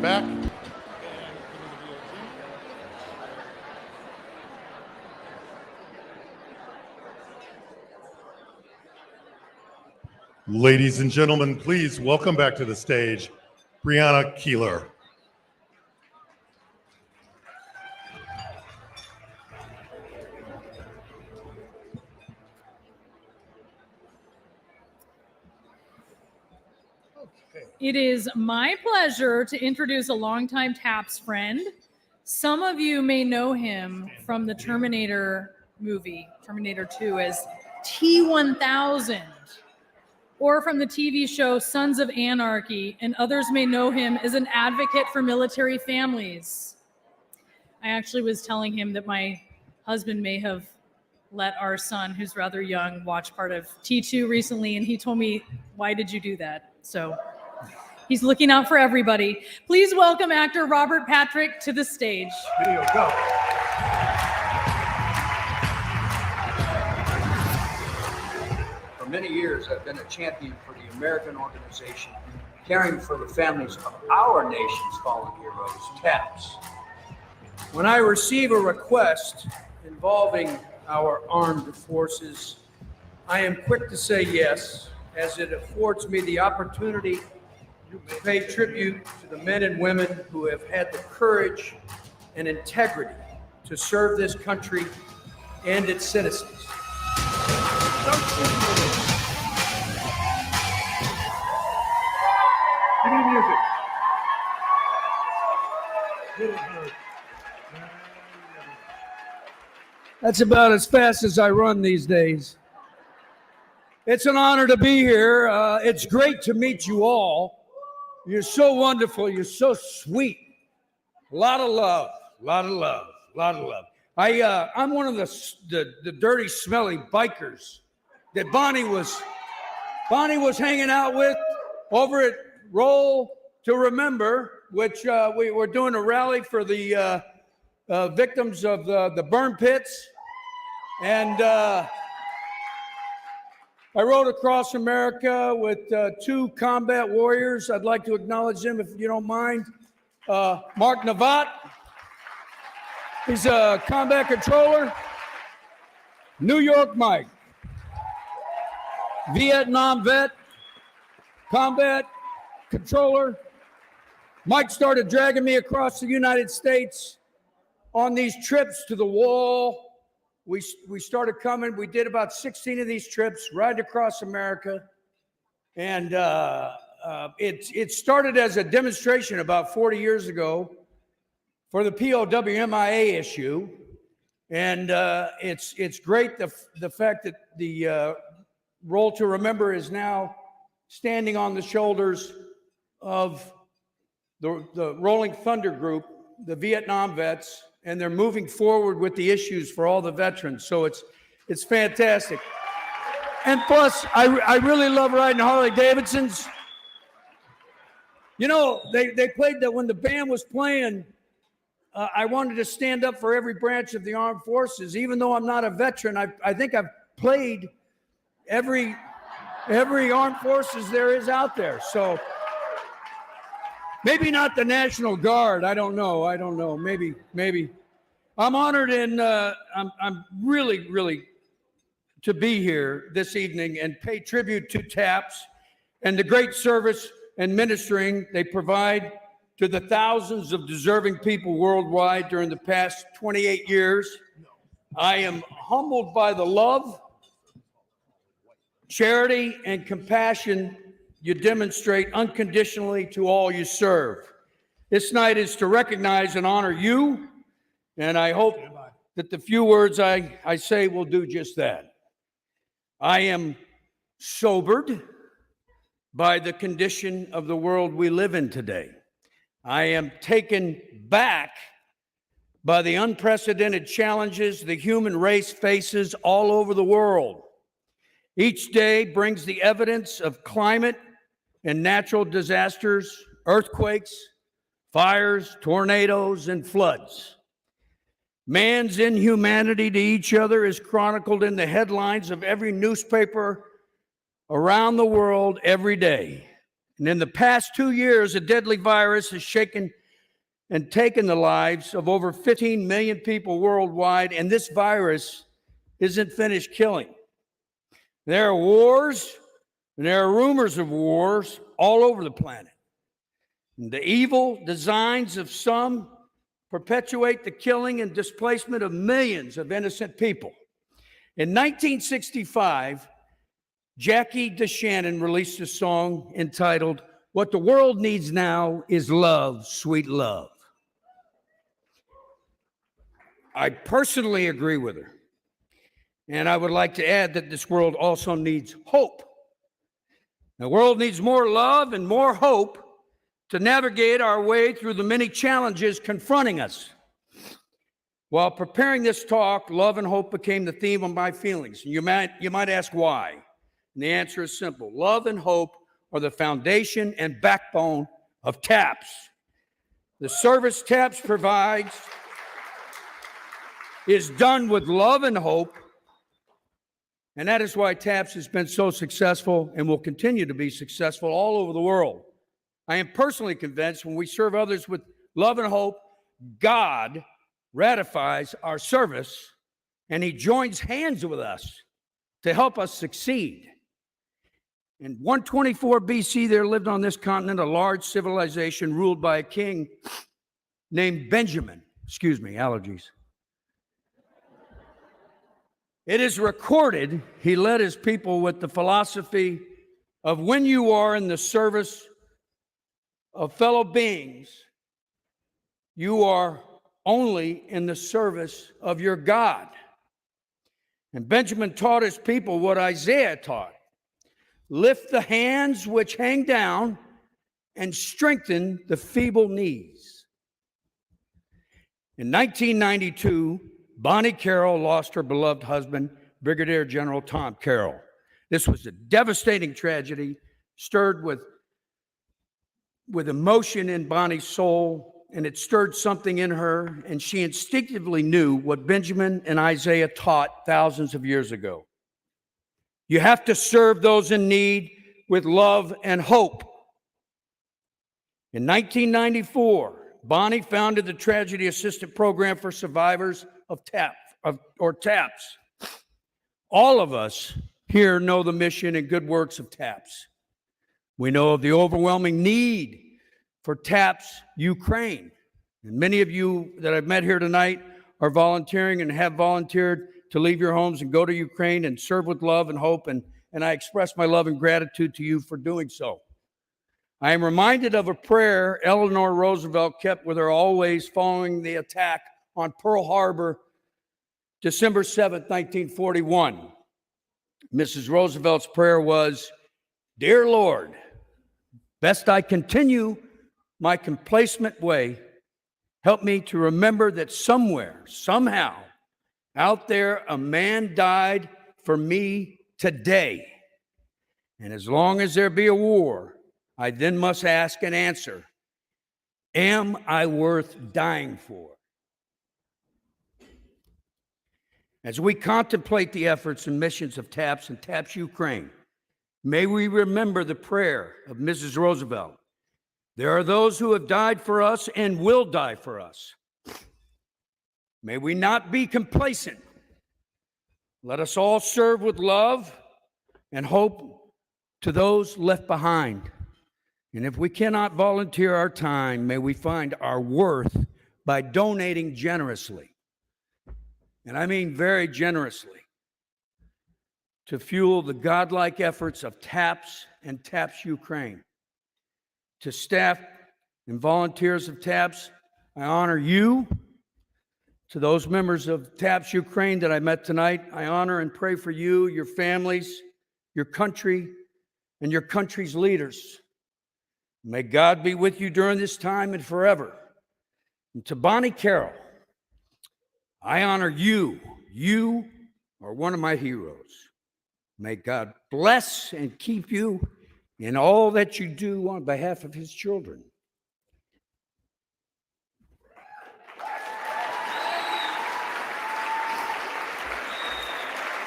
back. Ladies and gentlemen, please welcome back to the stage, Brianna Keeler. It is my pleasure to introduce a longtime TAPS friend. Some of you may know him from the Terminator movie, Terminator 2, as T-1000, or from the TV show Sons of Anarchy, and others may know him as an advocate for military families. I actually was telling him that my husband may have let our son, who's rather young, watch part of T2 recently, and he told me, "Why did you do that?" So he's looking out for everybody. Please welcome actor Robert Patrick to the stage. Video, go. For many years, I've been a champion for the American organization caring for the families of our nation's fallen heroes, TAPS. When I receive a request involving our armed forces, I am quick to say yes, as it affords me the opportunity to pay tribute to the men and women who have had the courage and integrity to serve this country and its citizens. Give me the music. That's about as fast as I run these days. It's an honor to be here. It's great to meet you all. You're so wonderful. You're so sweet. A lot of love. A lot of love. A lot of love. I'm one of the dirty, smelly bikers that Bonnie was hanging out with over at Roll to Remember, which we were doing a rally for the victims of the burn pits. And I rode across America with two combat warriors. I'd like to acknowledge them, if you don't mind. Mark Navat, he's a combat controller. New York Mike, Vietnam vet, combat controller. Mike started dragging me across the United States on these trips to the wall. We started coming. We did about 16 of these trips, right across America. And it started as a demonstration about 40 years ago for the POW-MIA issue. And it's great the fact that the Roll to Remember is now standing on the shoulders of the Rolling Thunder group, the Vietnam vets, and they're moving forward with the issues for all the veterans. So it's fantastic. And plus, I really love riding Harley Davidsons. You know, they played that when the band was playing. I wanted to stand up for every branch of the armed forces, even though I'm not a veteran. I think I've played every armed forces there is out there. So maybe not the National Guard. I don't know. Maybe. I'm honored and I'm really to be here this evening and pay tribute to TAPS and the great service and ministering they provide to the thousands of deserving people worldwide during the past 28 years. I am humbled by the love, charity, and compassion you demonstrate unconditionally to all you serve. This night is to recognize and honor you, and I hope that the few words I say will do just that. I am sobered by the condition of the world we live in today. I am taken back by the unprecedented challenges the human race faces all over the world. Each day brings the evidence of climate and natural disasters, earthquakes, fires, tornadoes, and floods. Man's inhumanity to each other is chronicled in the headlines of every newspaper around the world every day. And in the past 2 years, a deadly virus has shaken and taken the lives of over 15 million people worldwide, and this virus isn't finished killing. There are wars, and there are rumors of wars all over the planet. And the evil designs of some perpetuate the killing and displacement of millions of innocent people. In 1965, Jackie DeShannon released a song entitled, "What the World Needs Now is Love, Sweet Love." I personally agree with her. And I would like to add that this world also needs hope. The world needs more love and more hope to navigate our way through the many challenges confronting us. While preparing this talk, love and hope became the theme of my feelings. You might ask why. And the answer is simple. Love and hope are the foundation and backbone of TAPS. The service TAPS provides is done with love and hope, and that is why TAPS has been so successful and will continue to be successful all over the world. I am personally convinced when we serve others with love and hope, God ratifies our service and he joins hands with us to help us succeed. In 124 BC, there lived on this continent a large civilization ruled by a king named Benjamin. Excuse me, allergies. It is recorded he led his people with the philosophy of when you are in the service of fellow beings, you are only in the service of your God. And Benjamin taught his people what Isaiah taught. Lift the hands which hang down and strengthen the feeble knees. In 1992, Bonnie Carroll lost her beloved husband, Brigadier General Tom Carroll. This was a devastating tragedy, stirred with emotion in Bonnie's soul, and it stirred something in her, and she instinctively knew what Benjamin and Isaiah taught thousands of years ago. You have to serve those in need with love and hope. In 1994, Bonnie founded the Tragedy Assistance Program for Survivors of TAPS. All of us here know the mission and good works of TAPS. We know of the overwhelming need for TAPS Ukraine. And many of you that I've met here tonight are volunteering and have volunteered to leave your homes and go to Ukraine and serve with love and hope. And I express my love and gratitude to you for doing so. I am reminded of a prayer Eleanor Roosevelt kept with her always following the attack on Pearl Harbor, December 7th, 1941. Mrs. Roosevelt's prayer was, "Dear Lord, best I continue my complacent way, help me to remember that somewhere, somehow, out there, a man died for me today. And as long as there be a war, I then must ask and answer, am I worth dying for?" As we contemplate the efforts and missions of TAPS and TAPS Ukraine, may we remember the prayer of Mrs. Roosevelt. There are those who have died for us and will die for us. May we not be complacent. Let us all serve with love and hope to those left behind. And if we cannot volunteer our time, may we find our worth by donating generously. And I mean very generously, to fuel the godlike efforts of TAPS and TAPS Ukraine. To staff and volunteers of TAPS, I honor you. To those members of TAPS Ukraine that I met tonight, I honor and pray for you, your families, your country, and your country's leaders. May God be with you during this time and forever. And to Bonnie Carroll, I honor you. You are one of my heroes. May God bless and keep you in all that you do on behalf of his children.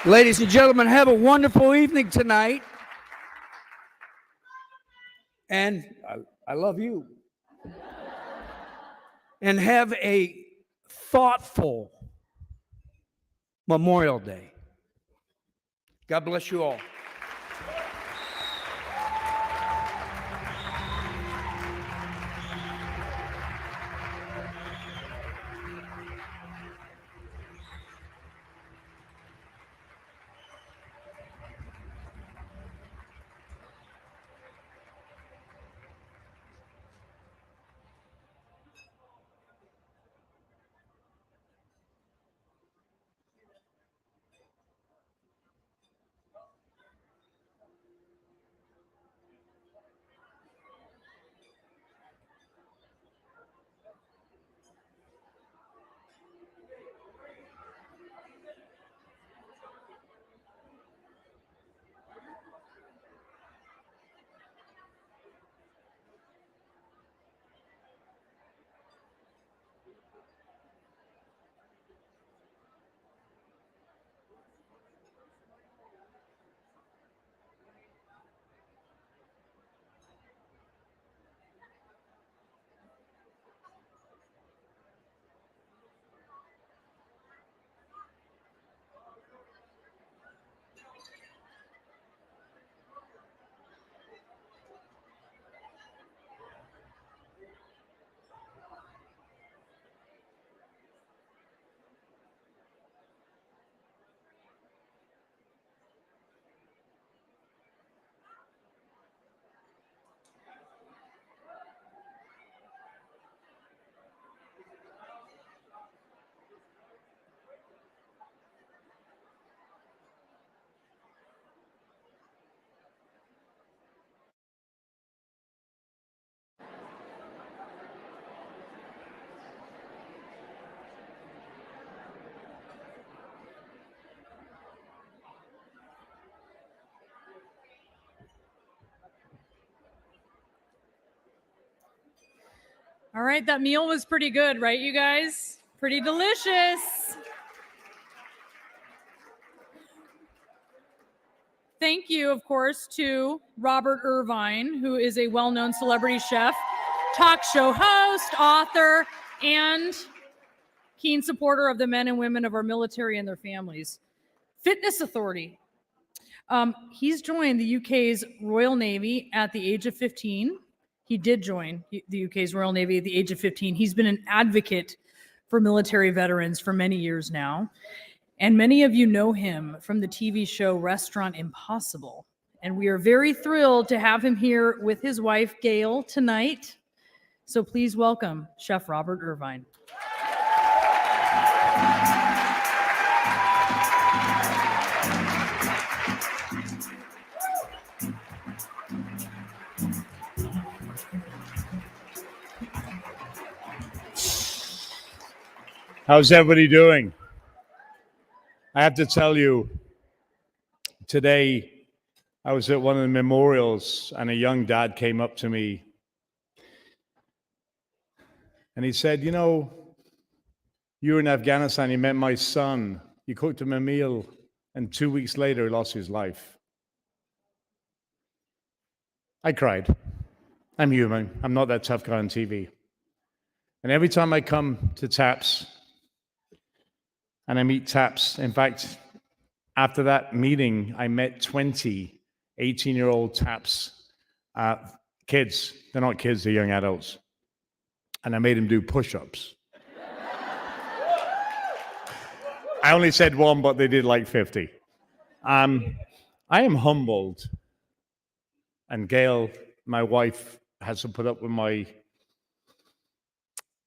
Ladies and gentlemen, have a wonderful evening tonight. and I love you. And have a thoughtful Memorial Day. God bless you all. All right, that meal was pretty good, right, you guys? Pretty delicious. Thank you, of course, to Robert Irvine, who is a well-known celebrity chef, talk show host, author, and keen supporter of the men and women of our military and their families. Fitness authority. He's joined the UK's Royal Navy at the age of 15. He did join the UK's Royal Navy at the age of 15. He's been an advocate for military veterans for many years now. And many of you know him from the TV show Restaurant Impossible. And we are very thrilled to have him here with his wife, Gail, tonight. So please welcome Chef Robert Irvine. How's everybody doing? I have to tell you, today I was at one of the memorials and a young dad came up to me and he said, you know, you were in Afghanistan, you met my son, you cooked him a meal, and 2 weeks later he lost his life. I cried. I'm human. I'm not that tough guy on TV. And every time I come to TAPS, and I meet TAPS. In fact, after that meeting, I met 20 18-year-old TAPS kids. They're not kids, they're young adults. And I made them do push-ups. I only said one, but they did like 50. I am humbled. And Gail, my wife, has to put up with my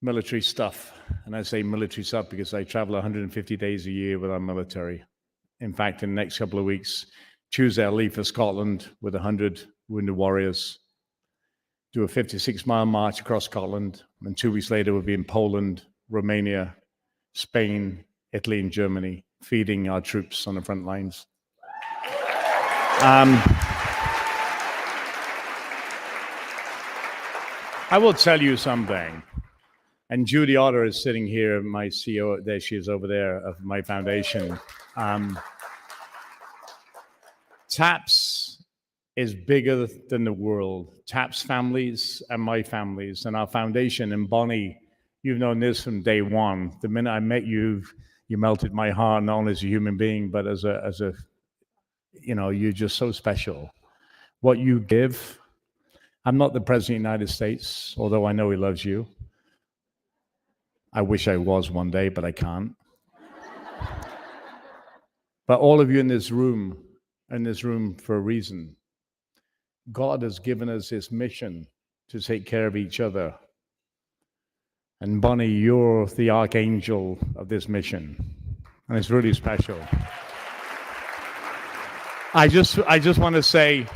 military stuff. And I say military stuff because I travel 150 days a year with our military. In fact, in the next couple of weeks, Tuesday I'll leave for Scotland with 100 wounded warriors, do a 56-mile march across Scotland, and 2 weeks later we'll be in Poland, Romania, Spain, Italy, and Germany, feeding our troops on the front lines. I will tell you something. And Judy Otter is sitting here, my CEO, there she is over there, of my foundation. TAPS is bigger than the world. TAPS families and my families and our foundation. And Bonnie, you've known this from day one. The minute I met you, you melted my heart, not only as a human being, but as a you're just so special. What you give, I'm not the President of the United States, although I know he loves you. I wish I was one day, but I can't. But all of you in this room for a reason. God has given us this mission to take care of each other. And Bonnie, you're the archangel of this mission. And it's really special. I just want to say,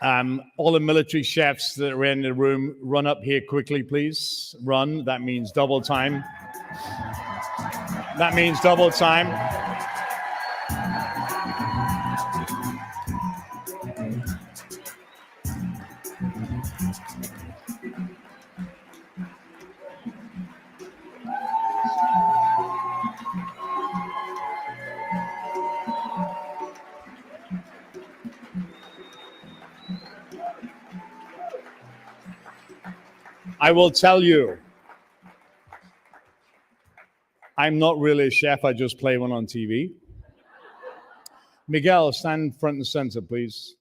all the military chefs that are in the room, run up here quickly, please. Run. That means double time. That means double time. I will tell you, I'm not really a chef. I just play one on TV. Miguel, stand front and center, please.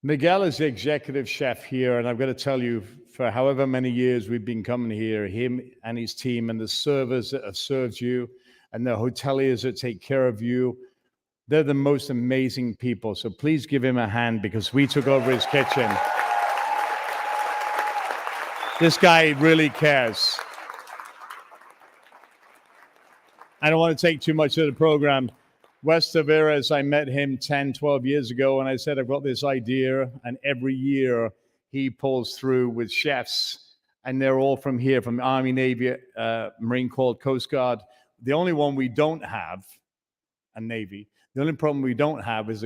Miguel is the executive chef here, and I've got to tell you, for however many years we've been coming here, him and his team and the servers that have served you and the hoteliers that take care of you, they're the most amazing people. So please give him a hand because we took over his kitchen. This guy really cares. I don't want to take too much of the program. Wes Taveras, I met him 10, 12 years ago, and I said, I've got this idea, and every year he pulls through with chefs, and they're all from here, from Army, Navy, Marine Corps, Coast Guard. The only one we don't have, and Navy, the only problem we don't have is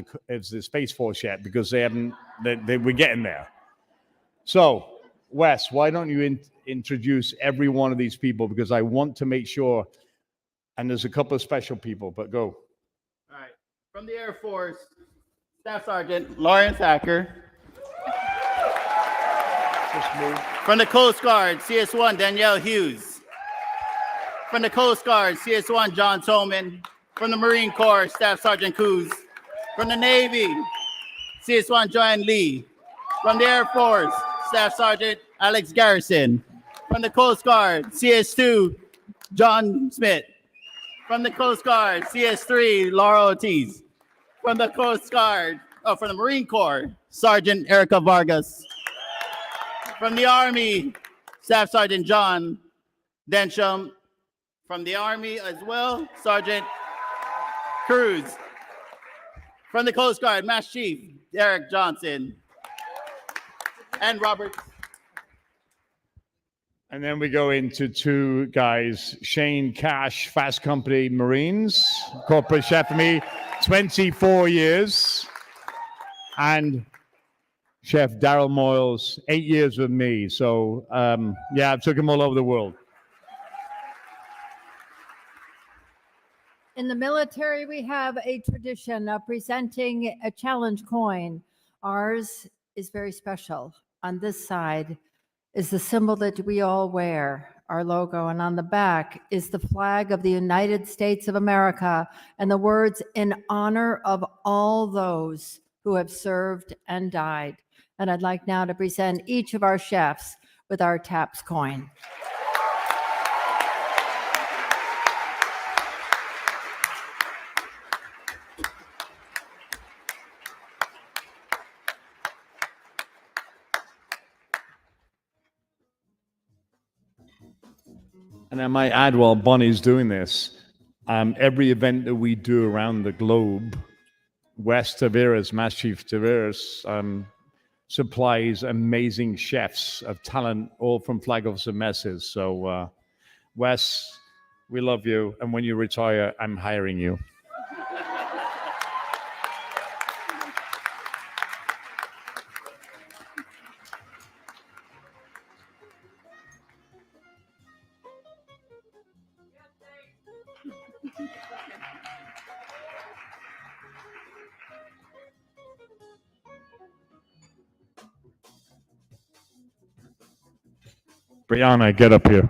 the Space Force yet, because we're getting there. So, Wes, why don't you introduce every one of these people, because I want to make sure, and there's a couple of special people, but go. All right. From the Air Force, Staff Sergeant Lawrence Acker. From the Coast Guard, CS1 Danielle Hughes. From the Coast Guard, CS1 John Tolman. From the Marine Corps, Staff Sergeant Coos. From the Navy, CS1 Joanne Lee. From the Air Force, Staff Sergeant Alex Garrison. From the Coast Guard, CS2 John Smith. From the Coast Guard, CS3 Laura Ortiz. From the Coast Guard, from the Marine Corps, Sergeant Erica Vargas. From the Army, Staff Sergeant John Densham. From the Army as well, Sergeant Cruz. From the Coast Guard, Master Chief Derek Johnson. And Robert. And then we go into two guys, Shane Cash, Fast Company Marines, corporate chef for me, 24 years. And Chef Daryl Moyles, 8 years with me. So, yeah, I took him all over the world. In the military, we have a tradition of presenting a challenge coin. Ours is very special. On this side is the symbol that we all wear, our logo, and on the back is the flag of the United States of America and the words, "In honor of all those who have served and died." And I'd like now to present each of our chefs with our TAPS coin. And I might add, while Bonnie's doing this, every event that we do around the globe, Wes Taveras, Master Chief Taveras, supplies amazing chefs of talent, all from Flag Officer messes. So, Wes, we love you. And when you retire, I'm hiring you. Brianna, get up here.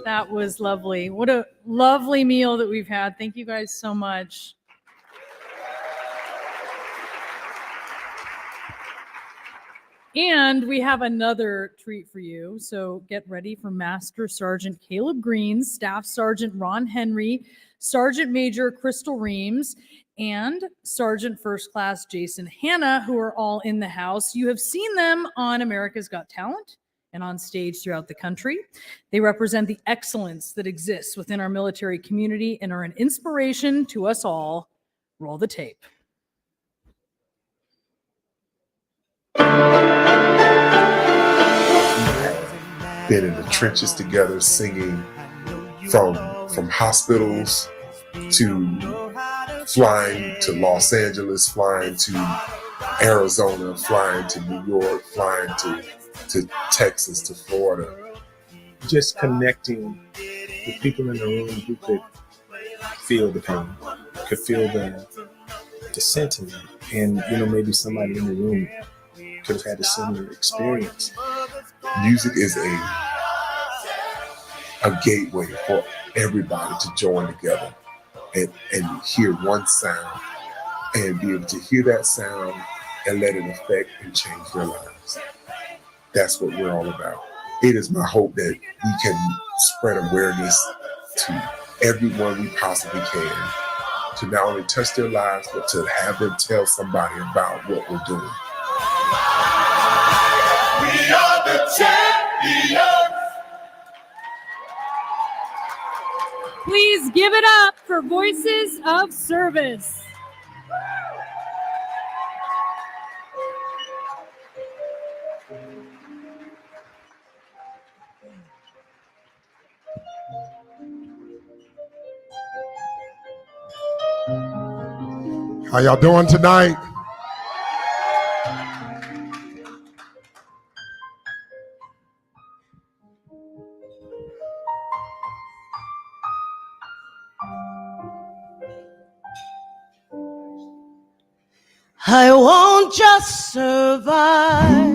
That was lovely. What a lovely meal that we've had. Thank you guys so much. And we have another treat for you. So get ready for Master Sergeant Caleb Green, Staff Sergeant Ron Henry, Sergeant Major Crystal Reams, and Sergeant First Class Jason Hanna, who are all in the house. You have seen them on America's Got Talent and on stage throughout the country. They represent the excellence that exists within our military community and are an inspiration to us all. Roll the tape. Been in the trenches together, singing from hospitals to flying to Los Angeles, flying to Arizona, flying to New York, flying to Texas, to Florida. Just connecting with people in the room who could feel the pain, could feel the sentiment. And, maybe somebody in the room could have had a similar experience. Music is a gateway for everybody to join together and hear one sound and be able to hear that sound and let it affect and change their lives. That's what we're all about. It is my hope that we can spread awareness to everyone we possibly can, to not only touch their lives, but to have them tell somebody about what we're doing. We are the champions. Please give it up for Voices of Service. How y'all doing tonight? I won't just survive.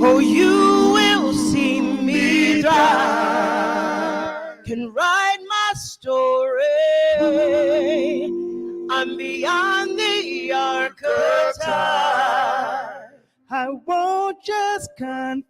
Oh, you will see me thrive. Can write my story. I'm beyond the archetype. I won't just conform.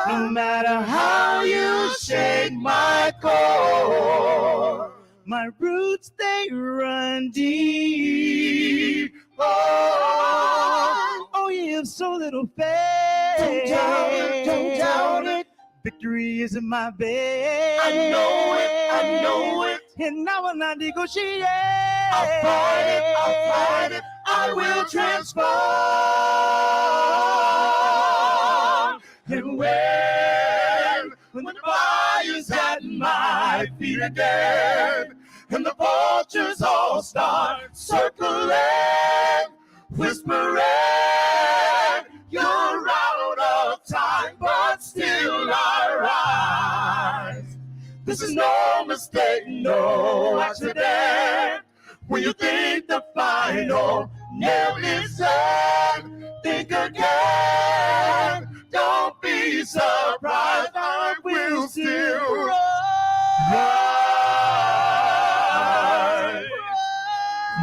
No matter how you shake my core. My roots, they run deep. Oh, you have so little faith. Don't doubt it, don't doubt it. Victory is in my bed. I know it, I know it. And I will not negotiate. I'll fight it, I'll fight it. I will transform. And when the fire's at my feet again, and the vultures all start circling, whispering, you're out of time, but still I rise. This is no mistake, no accident. When you think the final nail is set, think again. Don't be surprised, I will still rise.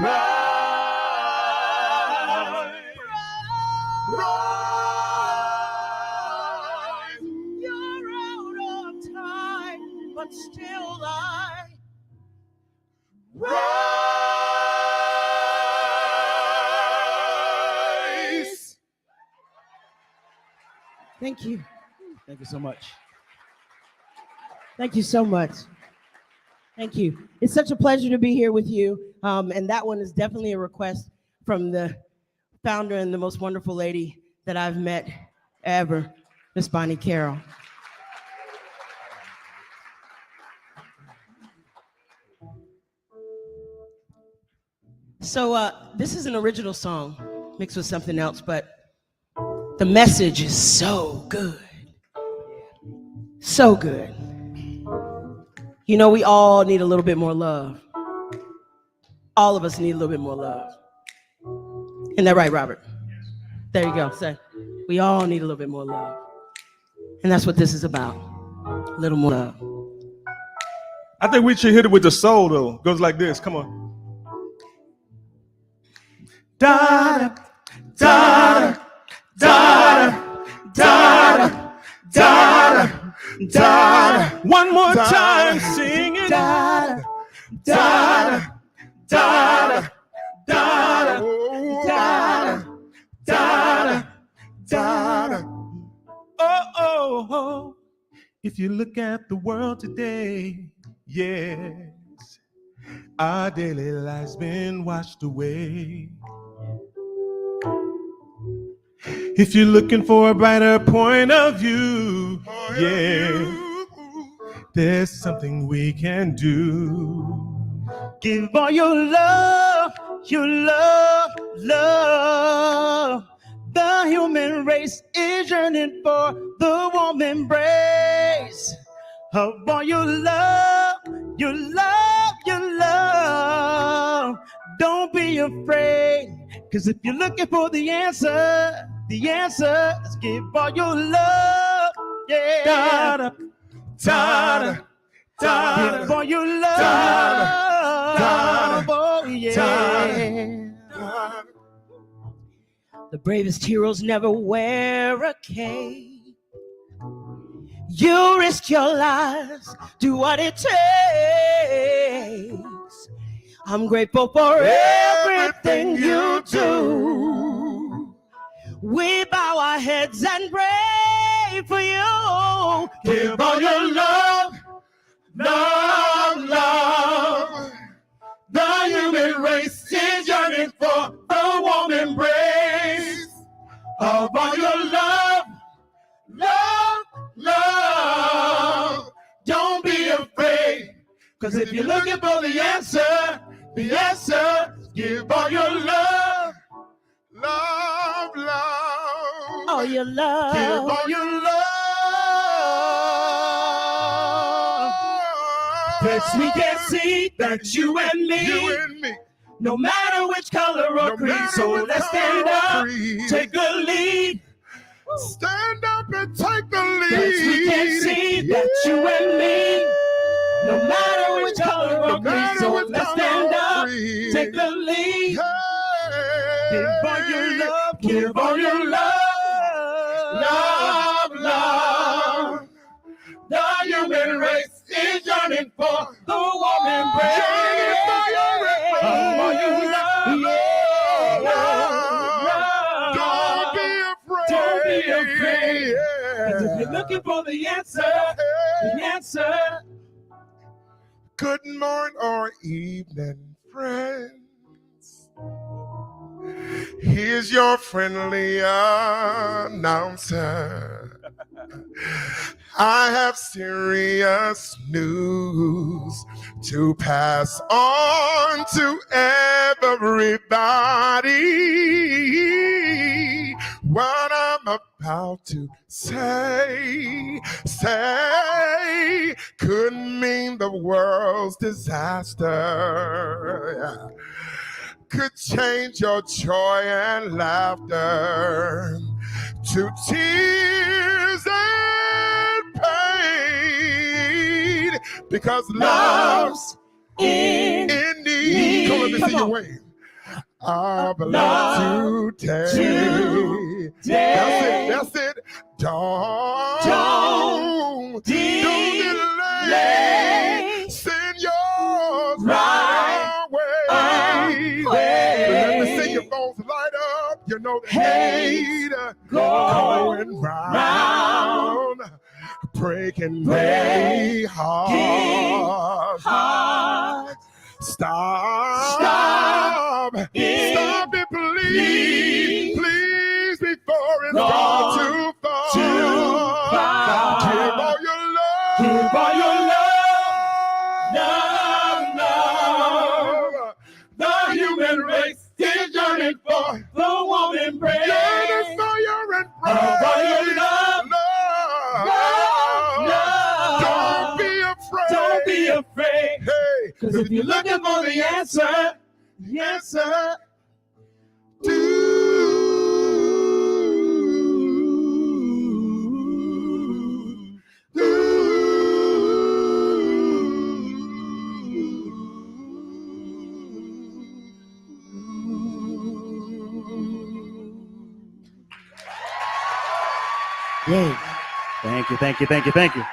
Rise. You're out of time, but still I rise. Thank you. Thank you so much. Thank you so much. Thank you. It's such a pleasure to be here with you. And that one is definitely a request from the founder and the most wonderful lady that I've met ever, Miss Bonnie Carroll. So this is an original song mixed with something else, but the message is so good. So good. You know, we all need a little bit more love. All of us need a little bit more love. Isn't that right, Robert? There you go. Say, we all need a little bit more love. And that's what this is about. A little more love. I think we should hit it with the soul, though. Goes like this. Come on. Da da da da da da. One more time, sing it. Da da da da da da da. Oh. If you look at the world today, yes, our daily life's been washed away. If you're looking for a brighter point of view, there's something we can do. Give all your love, love. The human race is yearning for the warm embrace of all your love. Don't be afraid, 'cause if you're looking for the answer is give all your love. Yeah. Da-da, da-da, da-da, give all your love. Da-da, oh, yeah. Da-da. The bravest heroes never wear a cape. You risk your lives, do what it takes. I'm grateful for everything you do. We bow our heads and pray for you. Give all your love. The human race is yearning for the warm embrace of all your love. Don't be afraid, 'cause if you're looking for the answer, give all your love. All your love. Give all your love. Yes, we can see that you and me, no matter which color or creed, so let's stand up, take a lead. Stand up and take the lead. Yes, we can see that you and me, no matter which color or creed, so let's stand up, take the lead. Give all your love, give all your love. Love. The human race is yearning for the warm embrace. Don't be afraid. And if you're looking for the answer. Good morning or evening, friends. Here's your friendly announcer. I have serious news to pass on to everybody. What I'm about to say could mean the world's disaster. Could change your joy and laughter to tears and pain, because love's in need. Come on, let me see your wave. Our love today. That's it. Don't delay. Send yours right away. Let me see your phones light up. You know the hate going round, breaking their hearts. Stop it, please, before it's gone too far. Give all your love. Give all your Love. The human race is yearning for the warm embrace. Yearning for your embrace. Of all your love. you're looking for the answer, Yay. Thank you, thank you, thank you, thank you.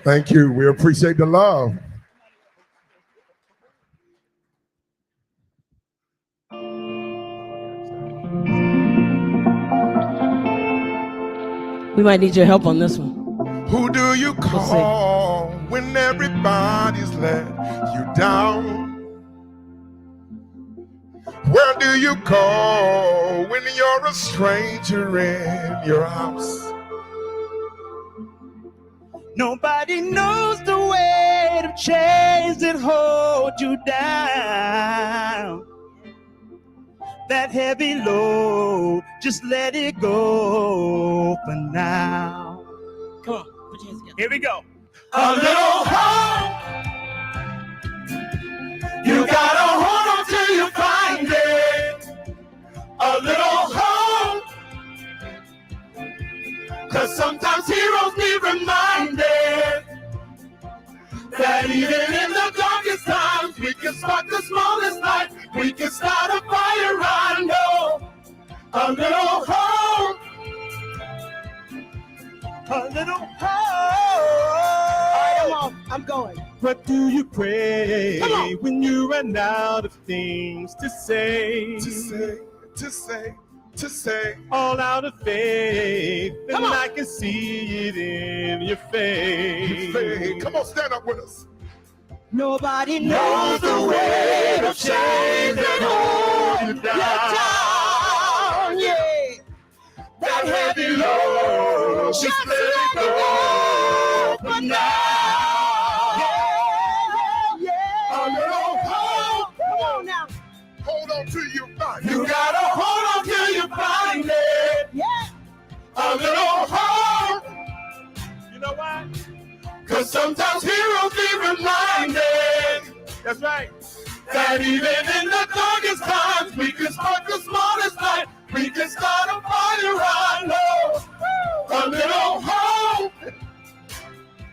Thank you. We appreciate the love. We might need your help on this one. Who do you call when everybody's let you down? Where do you go when you're a stranger in your house? Nobody knows the weight of chains that hold you down. That heavy load, just let it go for now. Come on, put your hands together. Here we go. a little hope. You gotta hold on till you find it. A little hope. 'Cause sometimes heroes need reminded that even in the darkest times, we can spark the smallest light. We can start a fire, I know. A little hope. A little hope. All right, I'm off. I'm going. What do you pray Come on. when you run out of things to say? To say. All out of faith, and Come on. I can see it in your face. Come on, stand up with us. Nobody Knows the weight of chains that hold you down. Yeah. That heavy load, just let it go for now. Yeah. A little hope. Come on now. Hold on till you find You gotta hold on till you find it. Yeah. A little hope. You know why? 'Cause sometimes heroes need reminded That's right. that even in the darkest times, we can spark the smallest light. We can start a fire, I know. A little hope.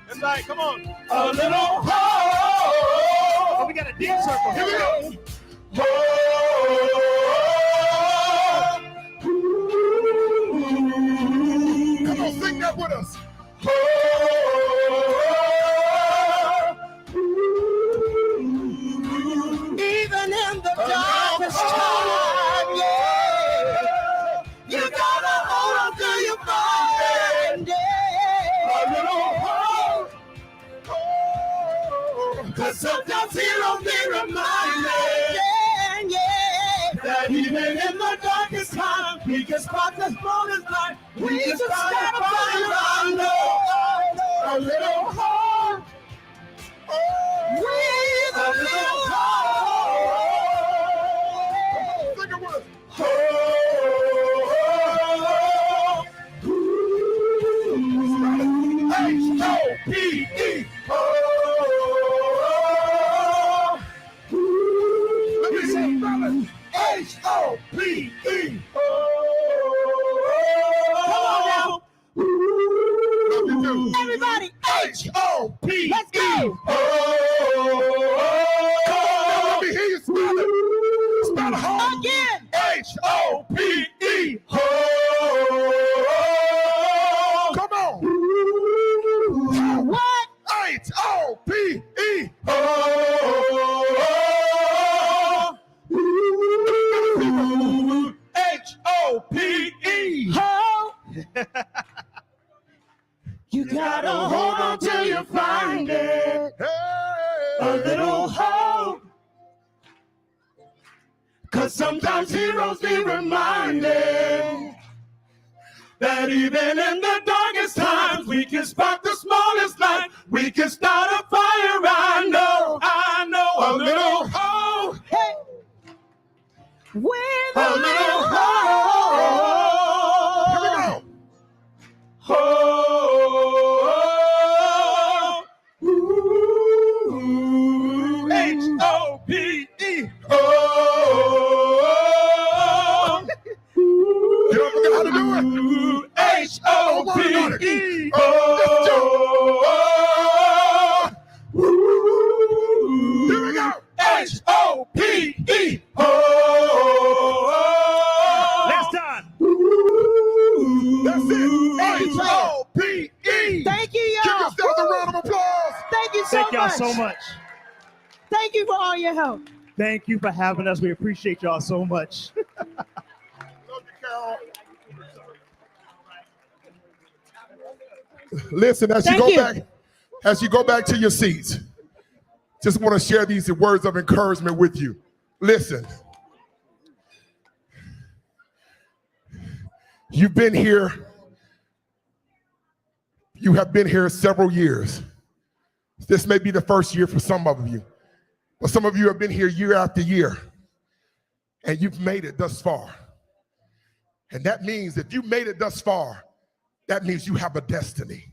That's right. Come on. A little Oh, hope. we got a deep circle. Here we go. Come on, sing that with us. Even in the darkest time, yeah. You gotta hold on till you find it. A little hope. 'Cause sometimes heroes need reminded Yeah, yeah. that even in the darkest times, we can spark the smallest light. We can start a fire, I know. A little hope. With A little hope. Sing it with us. H-O-P-E. Let me say it, fellas. H-O-P-E. Come on now. Love you too. Everybody, H-O-P-E. let's go. Let me hear you spell it. Spell it hard. Again. H-O-P-E. Come on. What? H-O-P-E. H-O-P-E. Ho. You gotta hold on till you find it. A little hope. 'Cause sometimes heroes need reminded that even in the darkest times, we can spark the smallest light. We can start a fire, I know. A little hope. Hey. With A little hope. Here we go. H-O P-E. Oh. Last time. That's it. H-O-P-E. Thank you, y'all. Give yourselves a round of applause. Thank you so Thank y'all much. so much. Thank you for all your help. Thank you for having us. We appreciate y'all so much. Love you, Carol. Listen, as you go back to your seats, just want to share these words of encouragement with you. Listen, you've been here. You have been here several years. This may be the first year for some of you, but some of you have been here year after year, and you've made it thus far. And that means if you made it thus far, that means you have a destiny.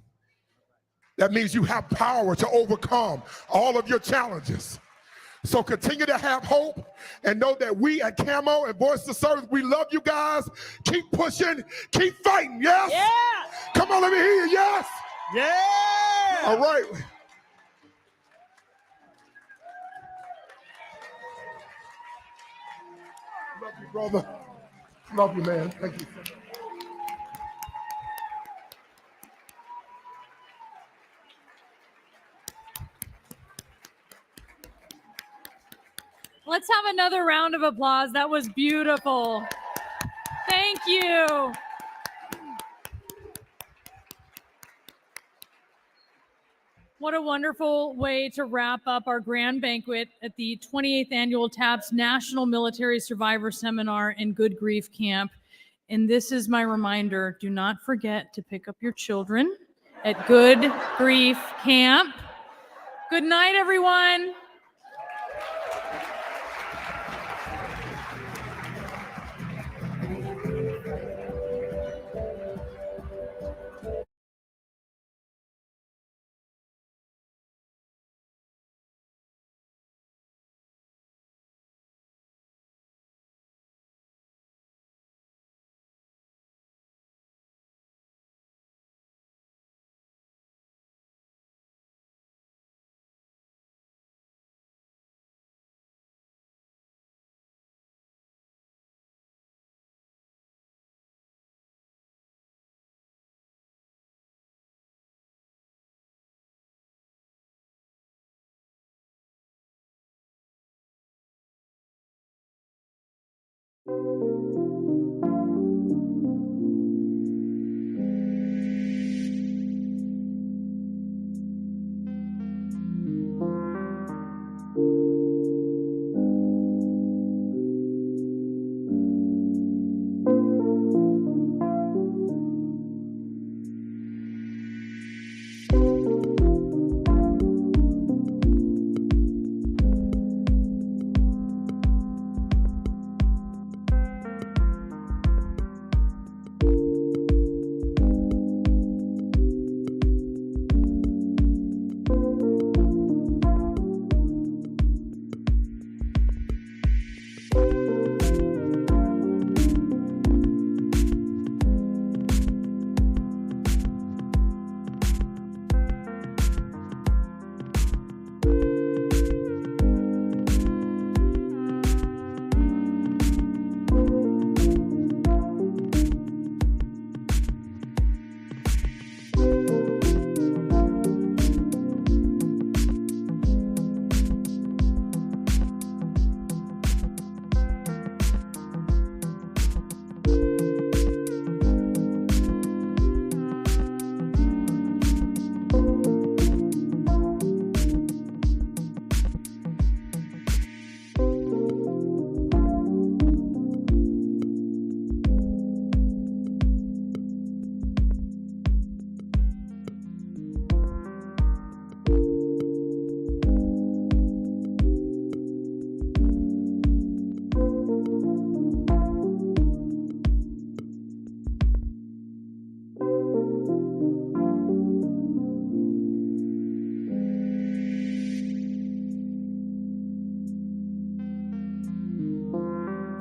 That means you have power to overcome all of your challenges. So continue to have hope and know that we at Camo and Voice of Service, we love you guys. Keep pushing, keep fighting, yes? Yeah. Come on, let me hear you, yes? Yeah. All right. Love you, brother. Love you, man. Thank you. Let's have another round of applause. That was beautiful. Thank you. What a wonderful way to wrap up our grand banquet at the 28th Annual TAPS National Military Survivor Seminar and Good Grief Camp. And this is my reminder, do not forget to pick up your children at Good Grief Camp. Good night, everyone.